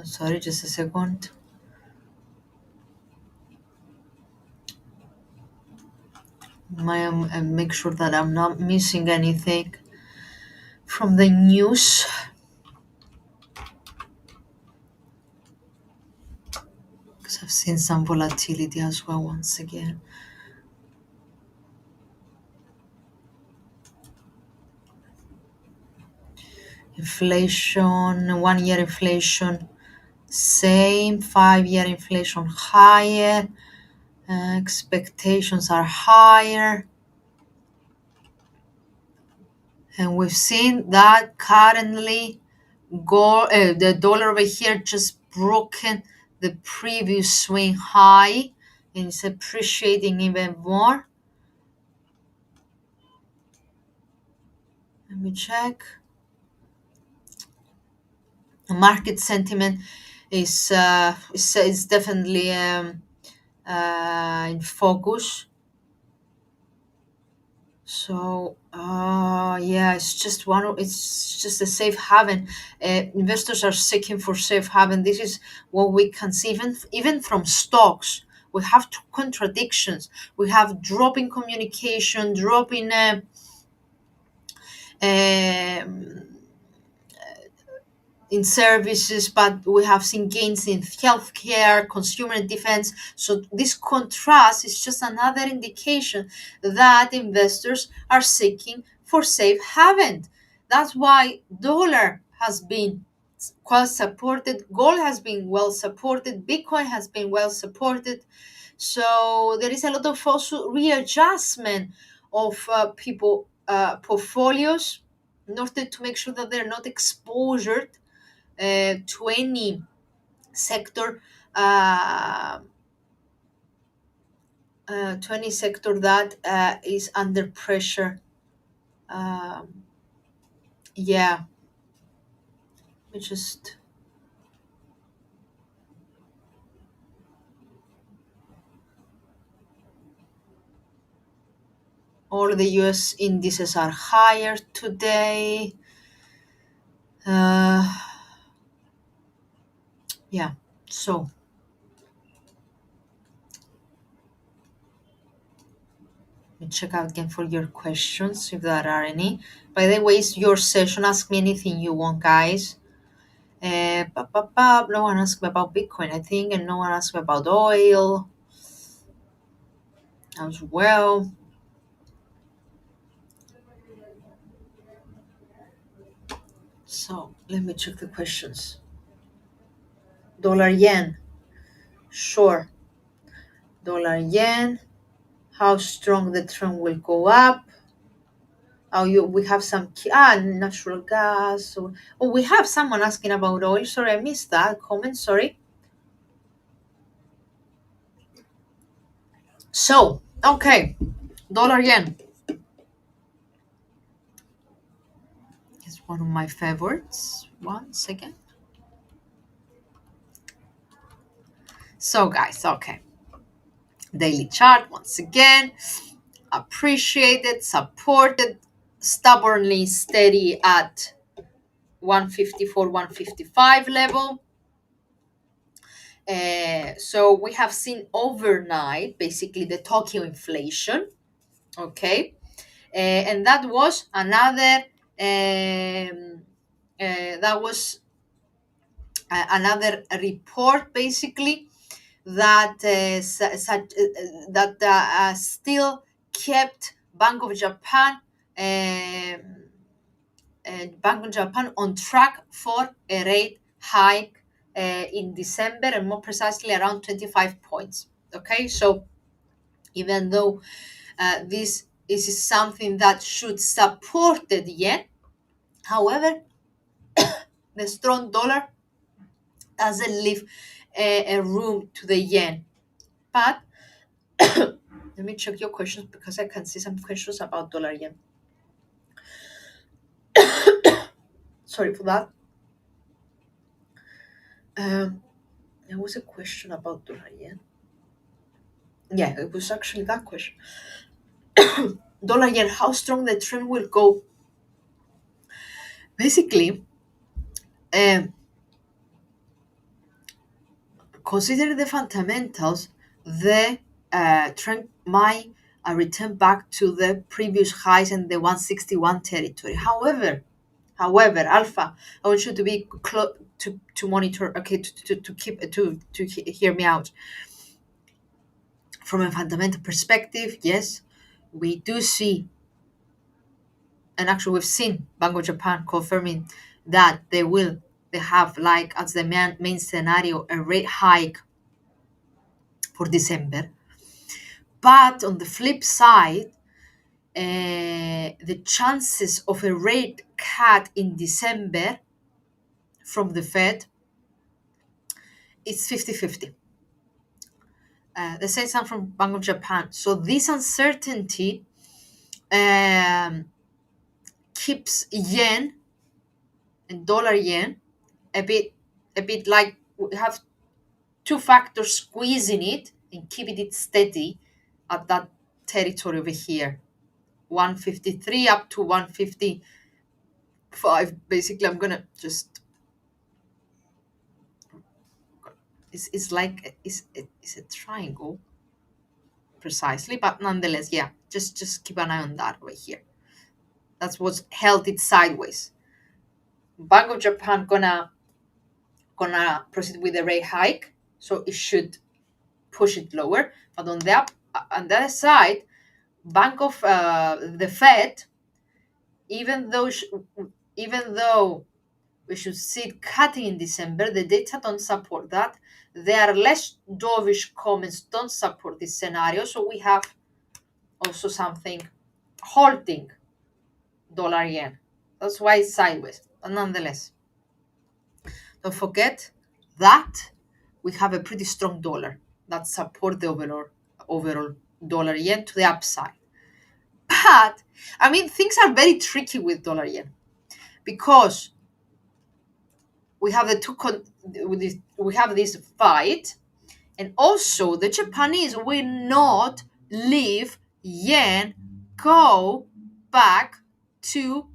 sorry, just a second. Make sure that I'm not missing anything from the news. Because I've seen some volatility as well once again. Inflation, 1 year inflation, same, 5 year inflation higher, expectations are higher. And we've seen that currently the dollar over here just broken the previous swing high and it's appreciating even more. Let me check. Market sentiment is definitely in focus. So yeah, it's just a safe haven. Investors are seeking for safe haven. This is what we can see even from stocks. We have two contradictions. We have drop in communication, drop um, in services, but we have seen gains in healthcare, consumer defense. So this contrast is just another indication that investors are seeking for safe haven. That's why dollar has been quite supported. Gold has been well supported. Bitcoin has been well supported. So there is a lot of also readjustment of people portfolios in order to make sure that they're not exposed to any sector uh, that is under pressure. Um, yeah, we just all the US indices are higher today. Uh, yeah, so let me check out again for your questions if there are any. By the way, it's your session. Ask me anything you want, guys. No one asked me about Bitcoin, I think, and no one asked me about oil as well. So let me check the questions. Dollar yen. Sure. Dollar yen. How strong the trend will go up. Oh, we have some natural gas. Oh, we have someone asking about oil. Sorry, I missed that comment. Sorry. So, okay, dollar yen is one of my favorites. One second. So, guys, okay, daily chart once again. Appreciated, supported, stubbornly steady at 154, 155 level. So we have seen overnight basically the Tokyo inflation, okay, and that was another that was another report basically that still kept Bank of Japan on track for a rate hike in December, and more precisely around 25 points. Okay, so even though this is something that should support the yen, however, the strong dollar doesn't leave a room to the yen. But let me check your questions because I can see some questions about dollar yen. Sorry for that. There was a question about dollar yen. Yeah, it was actually that question. Dollar yen, how strong the trend will go. Basically, um, considering the fundamentals, the trend might return back to the previous highs and the 161 territory. However, Alpha, I want you to be to monitor. Okay, to keep hear me out. From a fundamental perspective, yes, we do see, and actually we've seen Bank of Japan confirming that they have like as the main scenario a rate hike for December. But on the flip side, the chances of a rate cut in December from the Fed is 50-50. The same thing from Bank of Japan. So this uncertainty um, keeps yen and dollar yen a bit like we have two factors squeezing it and keeping it steady at that territory over here, 153 up to 155. Basically, I'm gonna just it's like it's a triangle precisely, but nonetheless, yeah, just keep an eye on that over here. That's what's held it sideways. Bank of Japan gonna proceed with the rate hike, so it should push it lower. But on the other side, Bank of the Fed, even though We should see it cutting in December. The data don't support that. There are less dovish comments don't support this scenario. So we have also something holding dollar yen. That's why it's sideways. But nonetheless, don't forget that we have a pretty strong dollar that support the overall dollar yen to the upside. But I mean, things are very tricky with dollar yen because we have the we have this fight, and also the Japanese will not leave yen go back to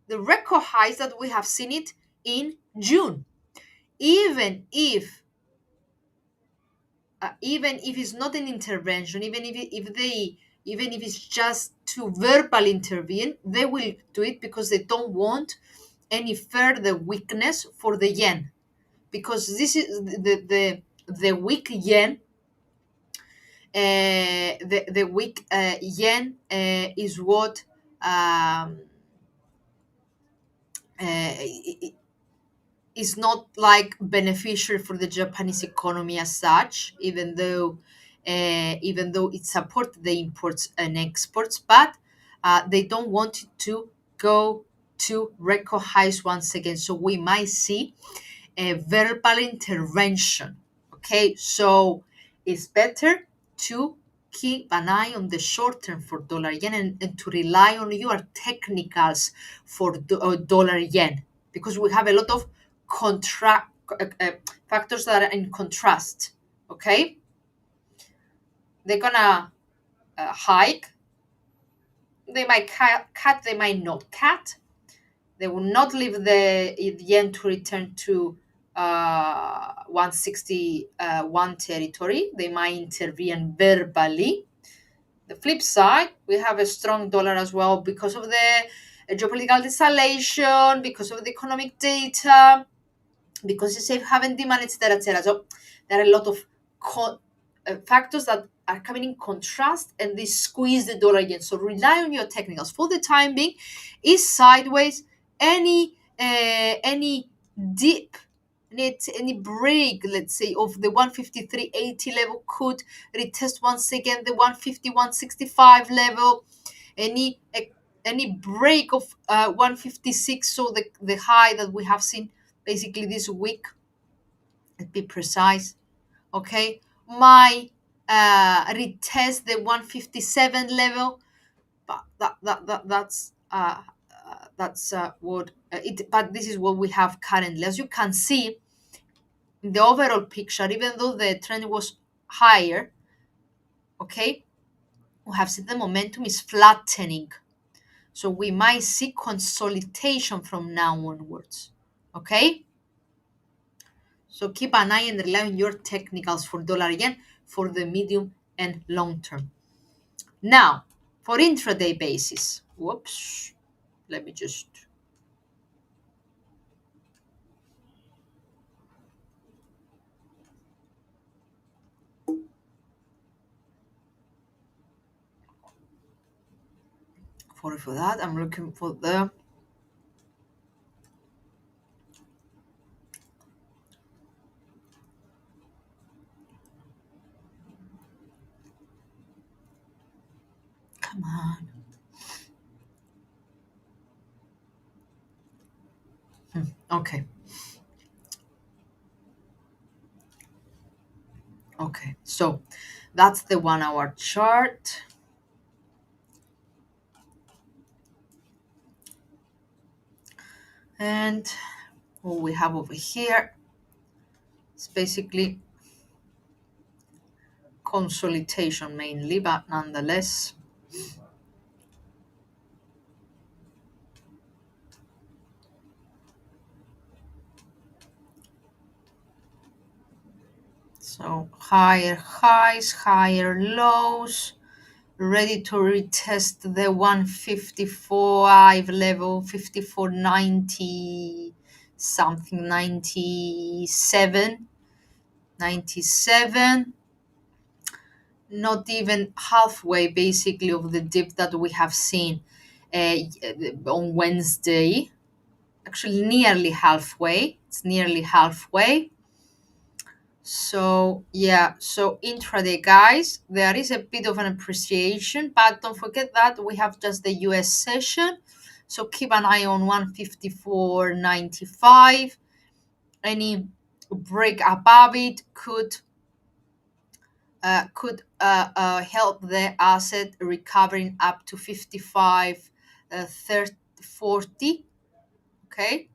the record highs that we have seen it in June, even if it's not an intervention, even if it's just to verbal intervene, they will do it because they don't want any further weakness for the yen, because this is the weak yen. The weak yen is what uh, is not like beneficial for the Japanese economy as such, even though it supports the imports and exports, but they don't want it to go to record highs once again. So we might see a verbal intervention. Okay, so it's better to keep an eye on the short term for dollar yen, and to rely on your technicals for dollar yen, because we have a lot of contra- factors that are in contrast. Okay, they're gonna hike, they might cut, they might not cut. They will not leave the yen to return to 161 territory. They might intervene verbally. The flip side, we have a strong dollar as well because of the geopolitical escalation, because of the economic data, because you safe haven demand, etc., etc. So there are a lot of factors that are coming in contrast, and they squeeze the dollar again. So rely on your technicals. For the time being, is sideways. Any dip, any break, let's say, of the 153.80 level could retest once again the 150-165 level. Any any break of 156, so the high that we have seen basically this week, to be precise, okay, my retest the 157 level, but that's what it, but this is what we have currently. As you can see in the overall picture, even though the trend was higher, okay, we have seen the momentum is flattening, so we might see consolidation from now onwards. Okay, so keep an eye and rely on your technicals for dollar yen for the medium and long term. Now, for intraday basis, whoops, let me just for that. I'm looking for the come on. Okay. Okay. So that's the 1 hour chart. And what we have over here is basically consolidation mainly, but nonetheless. So higher highs, higher lows, ready to retest the 154 level, 54.90 something, 97, not even halfway basically of the dip that we have seen on Wednesday. actually nearly halfway. It's nearly halfway. So yeah, so intraday guys, there is a bit of an appreciation, but don't forget that we have just the US session. So keep an eye on 154.95. Any break above it could help the asset recovering up to 55 30 40. Okay,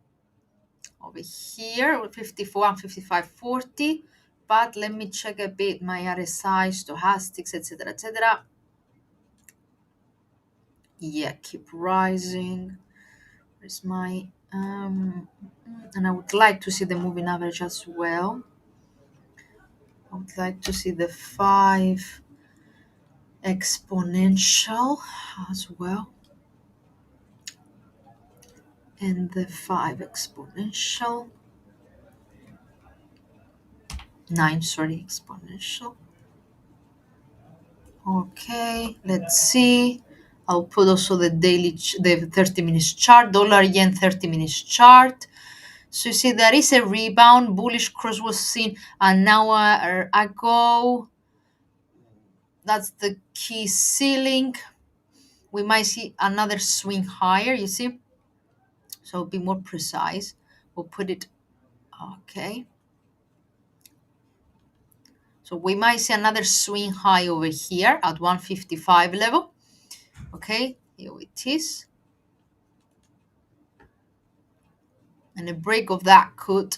over here 54 and 55.40. But let me check a bit my RSI, stochastics, etc., etc. Yeah, keep rising. Where's my and I would like to see the moving average as well. I would like to see the 5 exponential as well, and the 5 exponential 9, sorry, exponential. Okay, let's see. I'll put also the the 30 minutes chart, dollar yen 30 minutes chart. So you see there is a rebound, bullish cross was seen an hour ago. That's the key ceiling. We might see another swing higher, you see. So be more precise. We'll put it, okay. So we might see another swing high over here at 155 level. Okay, here it is. And a break of that could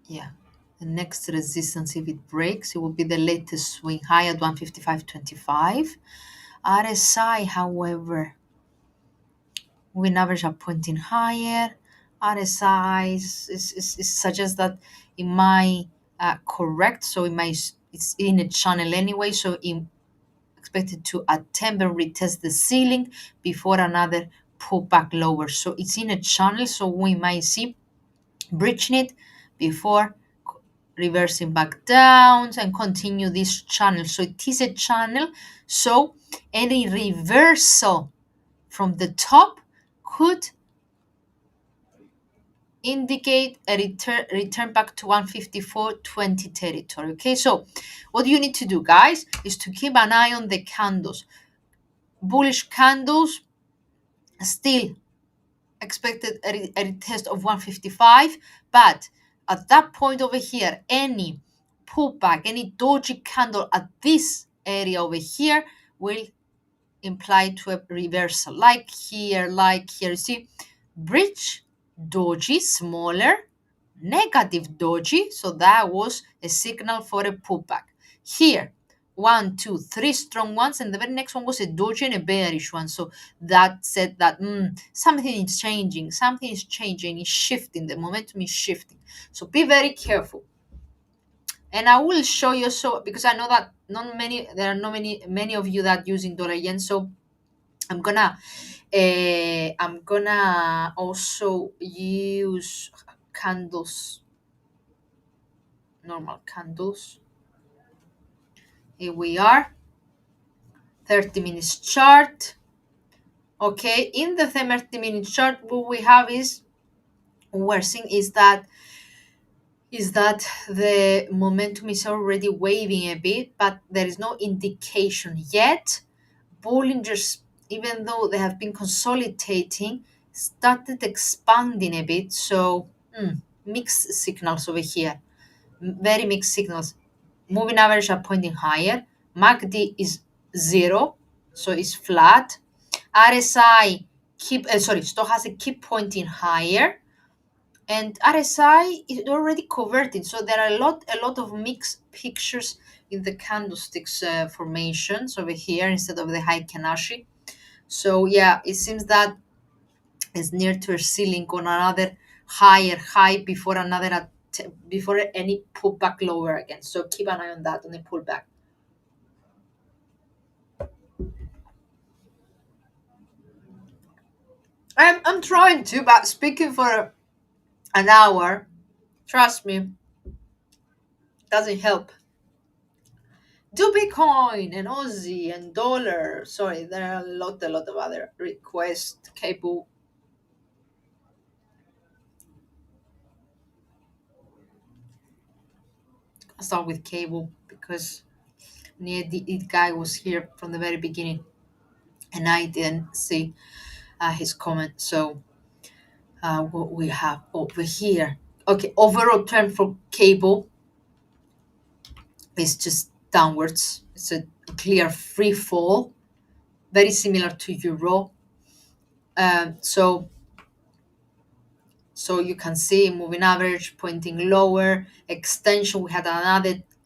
yeah, the next resistance, if it breaks, it will be the latest swing high at 155.25. RSI, however, moving average are pointing higher. RSI suggests that it might correct, so it's in a channel anyway, so it expected to attempt and retest the ceiling before another pullback lower. So it's in a channel, so we might see breaching it before reversing back down and continue this channel. So it is a channel. So any reversal from the top could indicate a return back to 154.20 territory. Okay, so what you need to do, guys, is to keep an eye on the candles. Bullish candles still expected a retest of 155, but at that point over here, any pullback, any doji candle at this area over here will imply to a reversal, like here, see, bridge, doji, smaller, negative doji, so that was a signal for a pullback. Here, one, two, three strong ones, and the very next one was a doji and a bearish one. So that said that something is changing, it's shifting, the momentum is shifting. So be very careful. And I will show you, so because I know that there are not many of you that using dollar yen. So I'm gonna also use candles, normal candles. Here we are, 30 minutes chart. Okay, in the 30-minute chart, what we have is we're seeing is that the momentum is already waving a bit, but there is no indication yet. Bollingers, even though they have been consolidating, started expanding a bit. So mixed signals over here, very mixed signals. Moving average are pointing higher. MACD is 0, so it's flat. RSI stochastic keep pointing higher, and RSI is already converted. So there are a lot of mixed pictures in the candlesticks formations over here instead of the high Kanashi. So yeah, it seems that it's near to a ceiling on another higher high before any pullback lower again. So keep an eye on that, on the pullback. I'm trying to, but speaking for an hour, trust me, doesn't help. Do Bitcoin and Aussie and dollar. Sorry, there are a lot of other requests. Cable. I'll start with cable because the guy was here from the very beginning, and I didn't see his comment. So what we have over here. Okay, overall trend for cable is just downwards. It's a clear free fall, very similar to euro. So you can see moving average pointing lower, extension. We had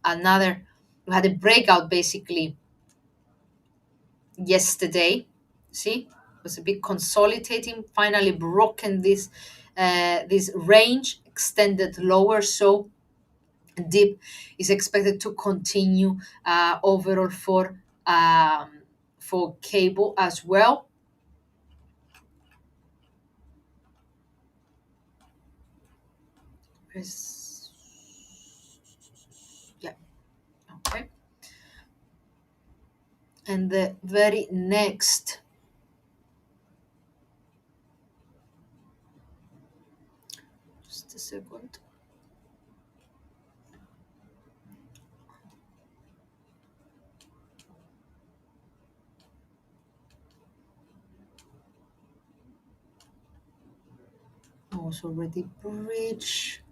another. We had a breakout basically yesterday. See, it was a bit consolidating. Finally broken this range, extended lower. So dip is expected to continue overall for cable as well. Where's- Yeah, okay. And the very next, just a second. I was already bridge.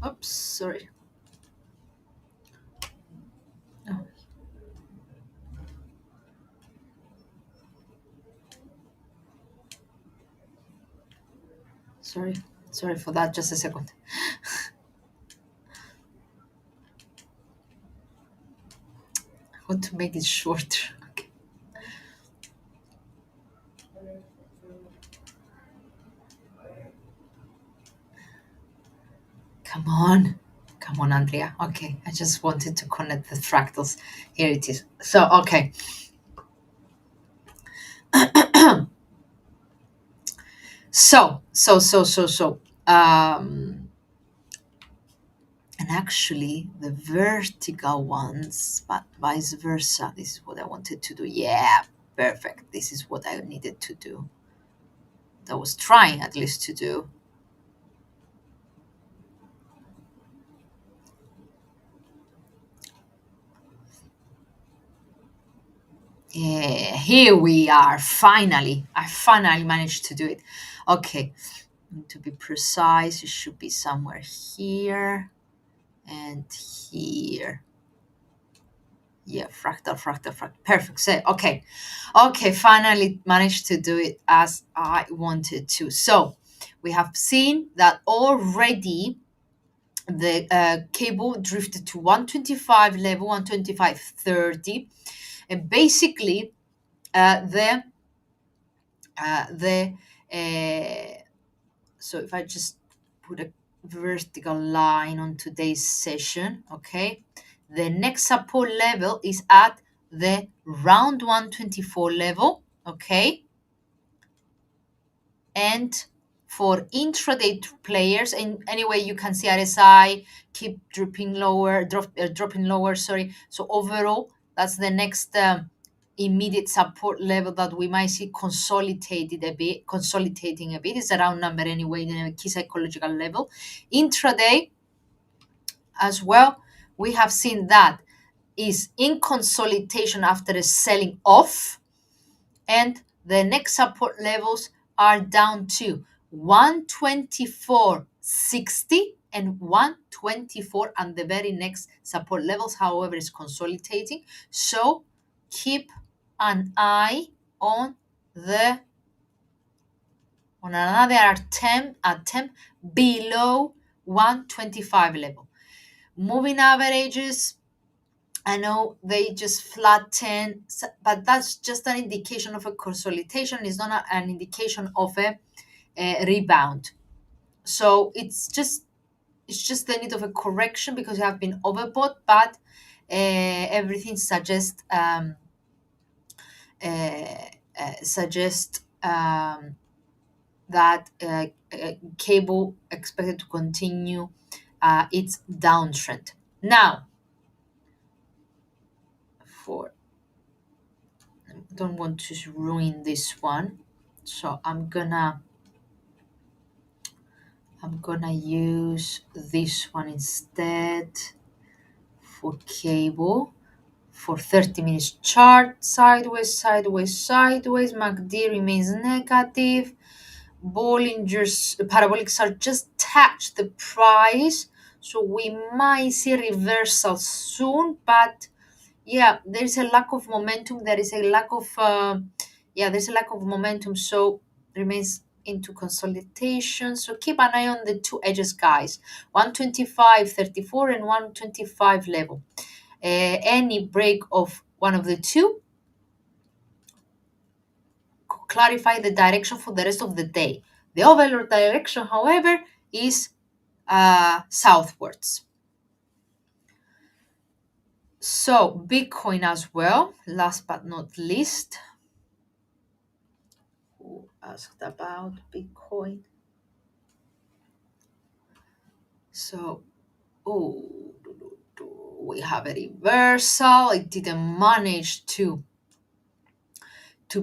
Oops, sorry. Oh, sorry. Sorry for that. Just a second. I want to make it shorter. Okay. Come on. Come on, Andrea. Okay. I just wanted to connect the fractals. Here it is. So, okay. So, and actually, the vertical ones, but vice versa. This is what I wanted to do. Yeah, perfect. This is what I needed to do. I was trying at least to do. Yeah, here we are. Finally, I finally managed to do it. Okay, to be precise, it should be somewhere here and here. Yeah, fractal, fractal, fractal. Perfect. So, okay, finally managed to do it as I wanted to. So, we have seen that already the cable drifted to 125 level, 125.30, and basically the the so if I just put a vertical line on today's session, okay, the next support level is at the round 124 level, okay, and for intraday players, and anyway, you can see RSI keep dropping lower. Sorry. So overall, that's the next immediate support level that we might see consolidating a bit. It's a round number anyway in a key psychological level. Intraday as well, we have seen that is in consolidation after a selling off, and the next support levels are down to 124.60 and 124, and the very next support levels, however, is consolidating. So keep an eye on the on another attempt below 125 level. Moving averages, I know they just flatten, but that's just an indication of a consolidation. It's not an indication of a rebound. So it's just the need of a correction because you have been overbought, but everything suggests suggest that cable expected to continue its downtrend. Now, for I don't want to ruin this one, so I'm gonna use this one instead for cable. For 30 minutes chart, sideways, sideways, sideways. MACD remains negative. Bollinger's parabolics are just touch the price, so we might see a reversal soon. But yeah, there's a lack of momentum. There's a lack of momentum. So remains into consolidation. So keep an eye on the two edges, guys. 125.34 and 125 level. Any break of one of the two could clarify the direction for the rest of the day. The overall direction, however, is southwards. So Bitcoin as well, last but not least. Who asked about Bitcoin? So, oh, we have a reversal. It didn't manage to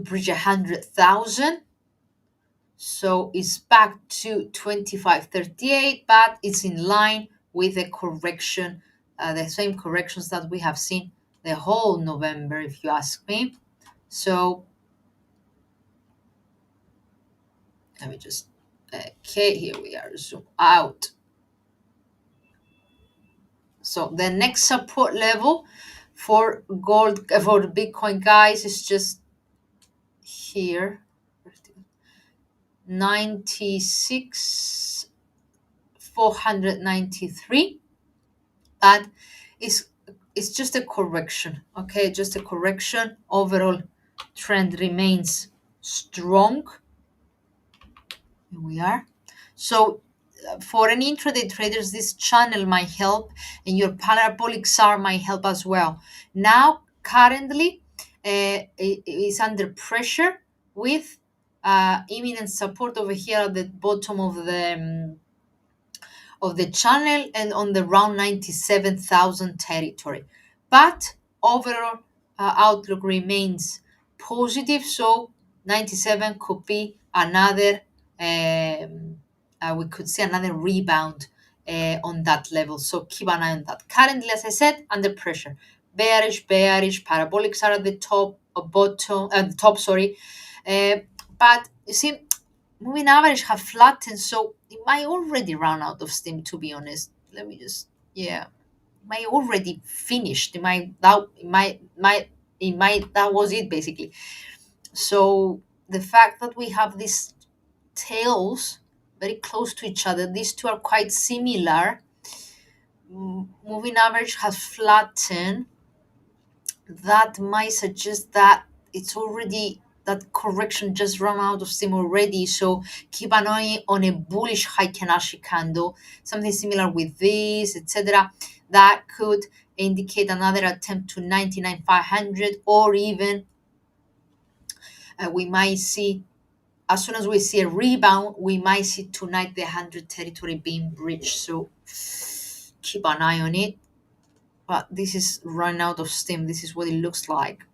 bridge 100,000. So it's back to 25.38, but it's in line with the correction, the same corrections that we have seen the whole November, if you ask me. So let me just, okay, here we are, zoom out. So the next support level for gold, for the Bitcoin, guys, is just here, 96,493. But it's just a correction, okay? Just a correction. Overall trend remains strong. Here we are. So for any intraday traders, this channel might help, and your parabolic SAR might help as well. Now, currently, it is under pressure with imminent support over here at the bottom of the channel and on the round 97,000 territory. But overall outlook remains positive, so 97 could be another, we could see another rebound on that level. So keep an eye on that. Currently, as I said, under pressure. Bearish, parabolics are at the top, at the top, sorry. But you see, moving average have flattened, so it might already run out of steam, to be honest. Let me just, yeah, it might already finished. That was it basically. So the fact that we have these tails very close to each other, these two are quite similar. Moving average has flattened. That might suggest that it's already that correction just run out of steam already. So keep an eye on a bullish Heiken-Ashi candle, something similar with this, etc. That could indicate another attempt to 99,500, or even we might see, as soon as we see a rebound, we might see tonight the 100 territory being breached. So keep an eye on it. But this is run out of steam. This is what it looks like.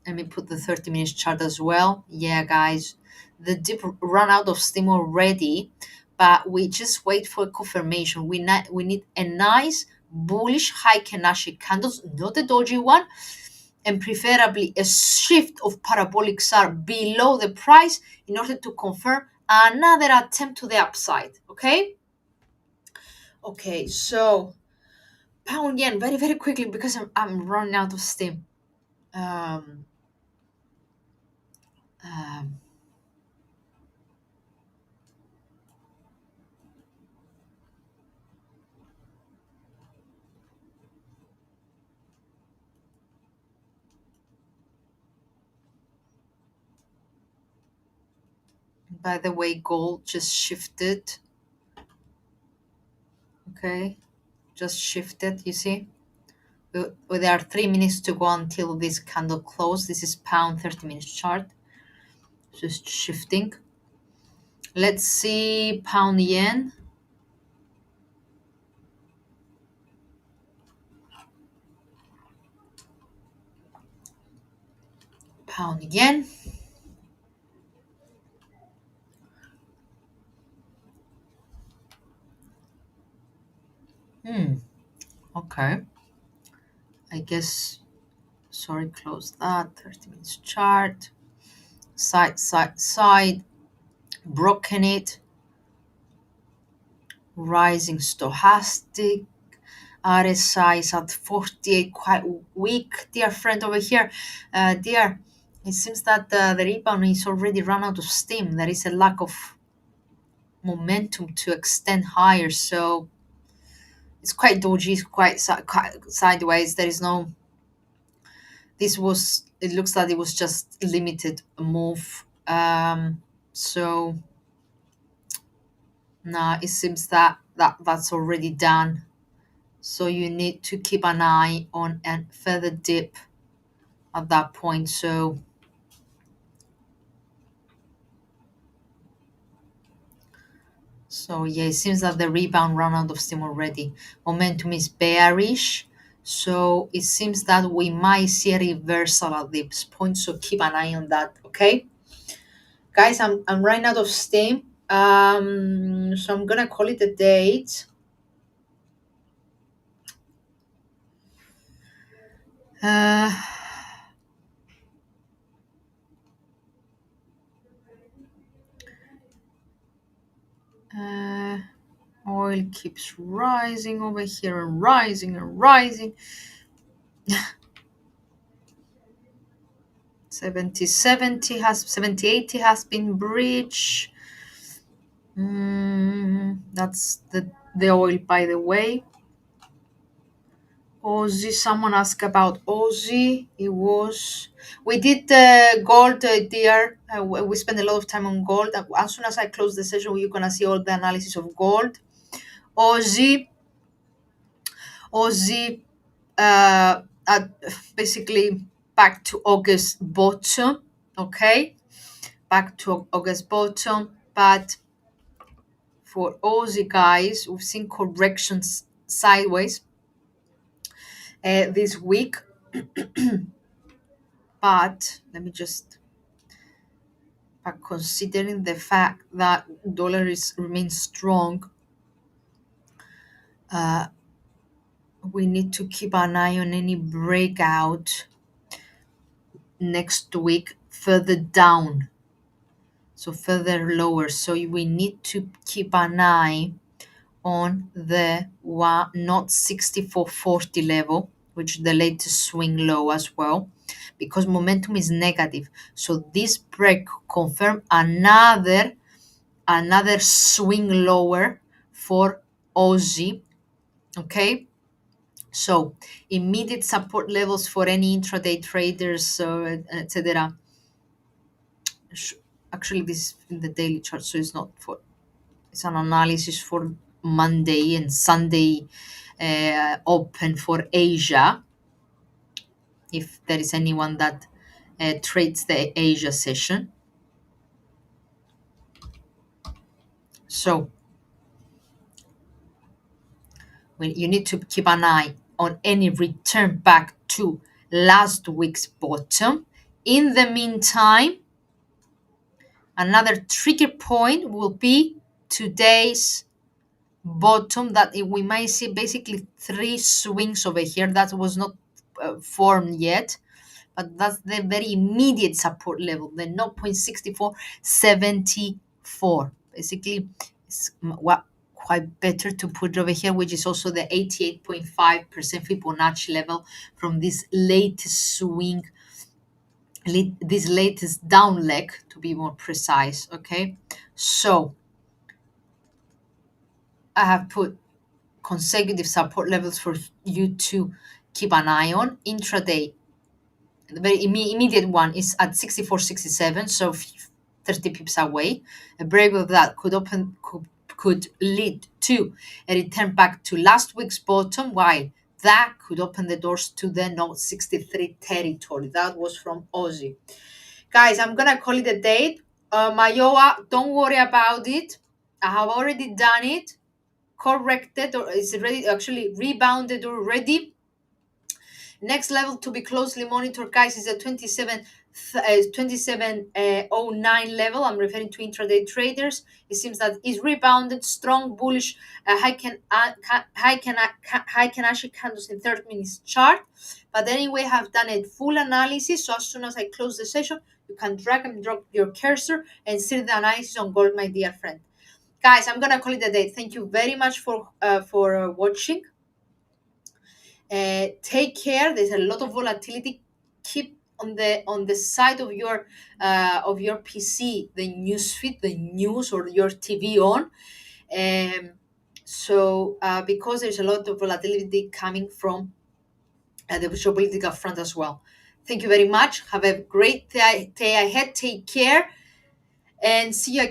Let me put the 30 minutes chart as well. Yeah, guys, the dip run out of steam already, but we just wait for confirmation. We need a nice bullish Heiken-Ashi candles, not a dodgy one, and preferably a shift of parabolic SAR below the price in order to confirm another attempt to the upside. Okay. Okay, so pound yen very, very quickly because I'm running out of steam. Um, um, By the way, gold just shifted. Okay, just shifted, you see? There are 3 minutes to go until this candle close. This is pound 30 minutes chart. Just shifting. Let's see pound yen. Pound yen. Okay. I guess, sorry, close that. 30 minutes chart. Side, side, side. Broken it. Rising stochastic. RSI is at 48, quite weak, dear friend over here. Dear, it seems that the rebound is already run out of steam. There is a lack of momentum to extend higher. So it's quite dodgy, it's quite sideways. There is no, this was, it looks like it was just limited move. So now it seems that, that's already done. So you need to keep an eye on a further dip at that point. So yeah, it seems that the rebound ran out of steam already. Momentum is bearish. So it seems that we might see a reversal at this point. So keep an eye on that. Okay. Guys, I'm running out of steam. So I'm gonna call it a date. Uh, uh, Oil keeps rising over here and rising and rising. 70 80 has been breached. That's the oil, by the way. Aussie, someone asked about Aussie. It was, we did gold, dear. We spent a lot of time on gold. As soon as I close the session, you're gonna see all the analysis of gold. Aussie, Aussie, at basically back to August bottom. Okay, back to August bottom, but for Aussie guys, we've seen corrections sideways this week. But let me just, but considering the fact that dollar is remains strong, uh, we need to keep an eye on any breakout next week further down, so further lower. So we need to keep an eye on the one not 6440 level, which is the latest swing low as well, because momentum is negative. So this break confirm another swing lower for Aussie. Okay, so immediate support levels for any intraday traders, etc. Actually, this is in the daily chart, so it's not for, it's an analysis for Monday and Sunday open for Asia, if there is anyone that trades the Asia session. So you need to keep an eye on any return back to last week's bottom. In the meantime, another trigger point will be today's bottom, that we might see basically three swings over here that was not formed yet, but that's the very immediate support level, the 0.6474. Basically, it's what quite better to put over here, which is also the 88.5% Fibonacci level from this latest swing, this latest down leg, to be more precise. Okay, so I have put consecutive support levels for you to keep an eye on. Intraday, the very immediate one is at 64.67, so 30 pips away. A break of that could lead to a return back to last week's bottom, while that could open the doors to the note 63 territory. That was from Aussie. Guys, I'm gonna call it a date. Mayoa, don't worry about it. I have already done it, corrected, or is ready, actually rebounded already. Next level to be closely monitored, guys, is a 2709 level. I'm referring to intraday traders. It seems that it's rebounded, strong bullish, high can actually candles in 30 minutes chart. But anyway, I have done a full analysis. So as soon as I close the session, you can drag and drop your cursor and see the analysis on gold, my dear friend. Guys, I'm gonna call it a day. Thank you very much for watching. Take care. There's a lot of volatility. Keep on the side of your PC the news feed, the news, or your TV on. Um, because there's a lot of volatility coming from the geopolitical front as well. Thank you very much. Have a great day ahead. Take care and see you again.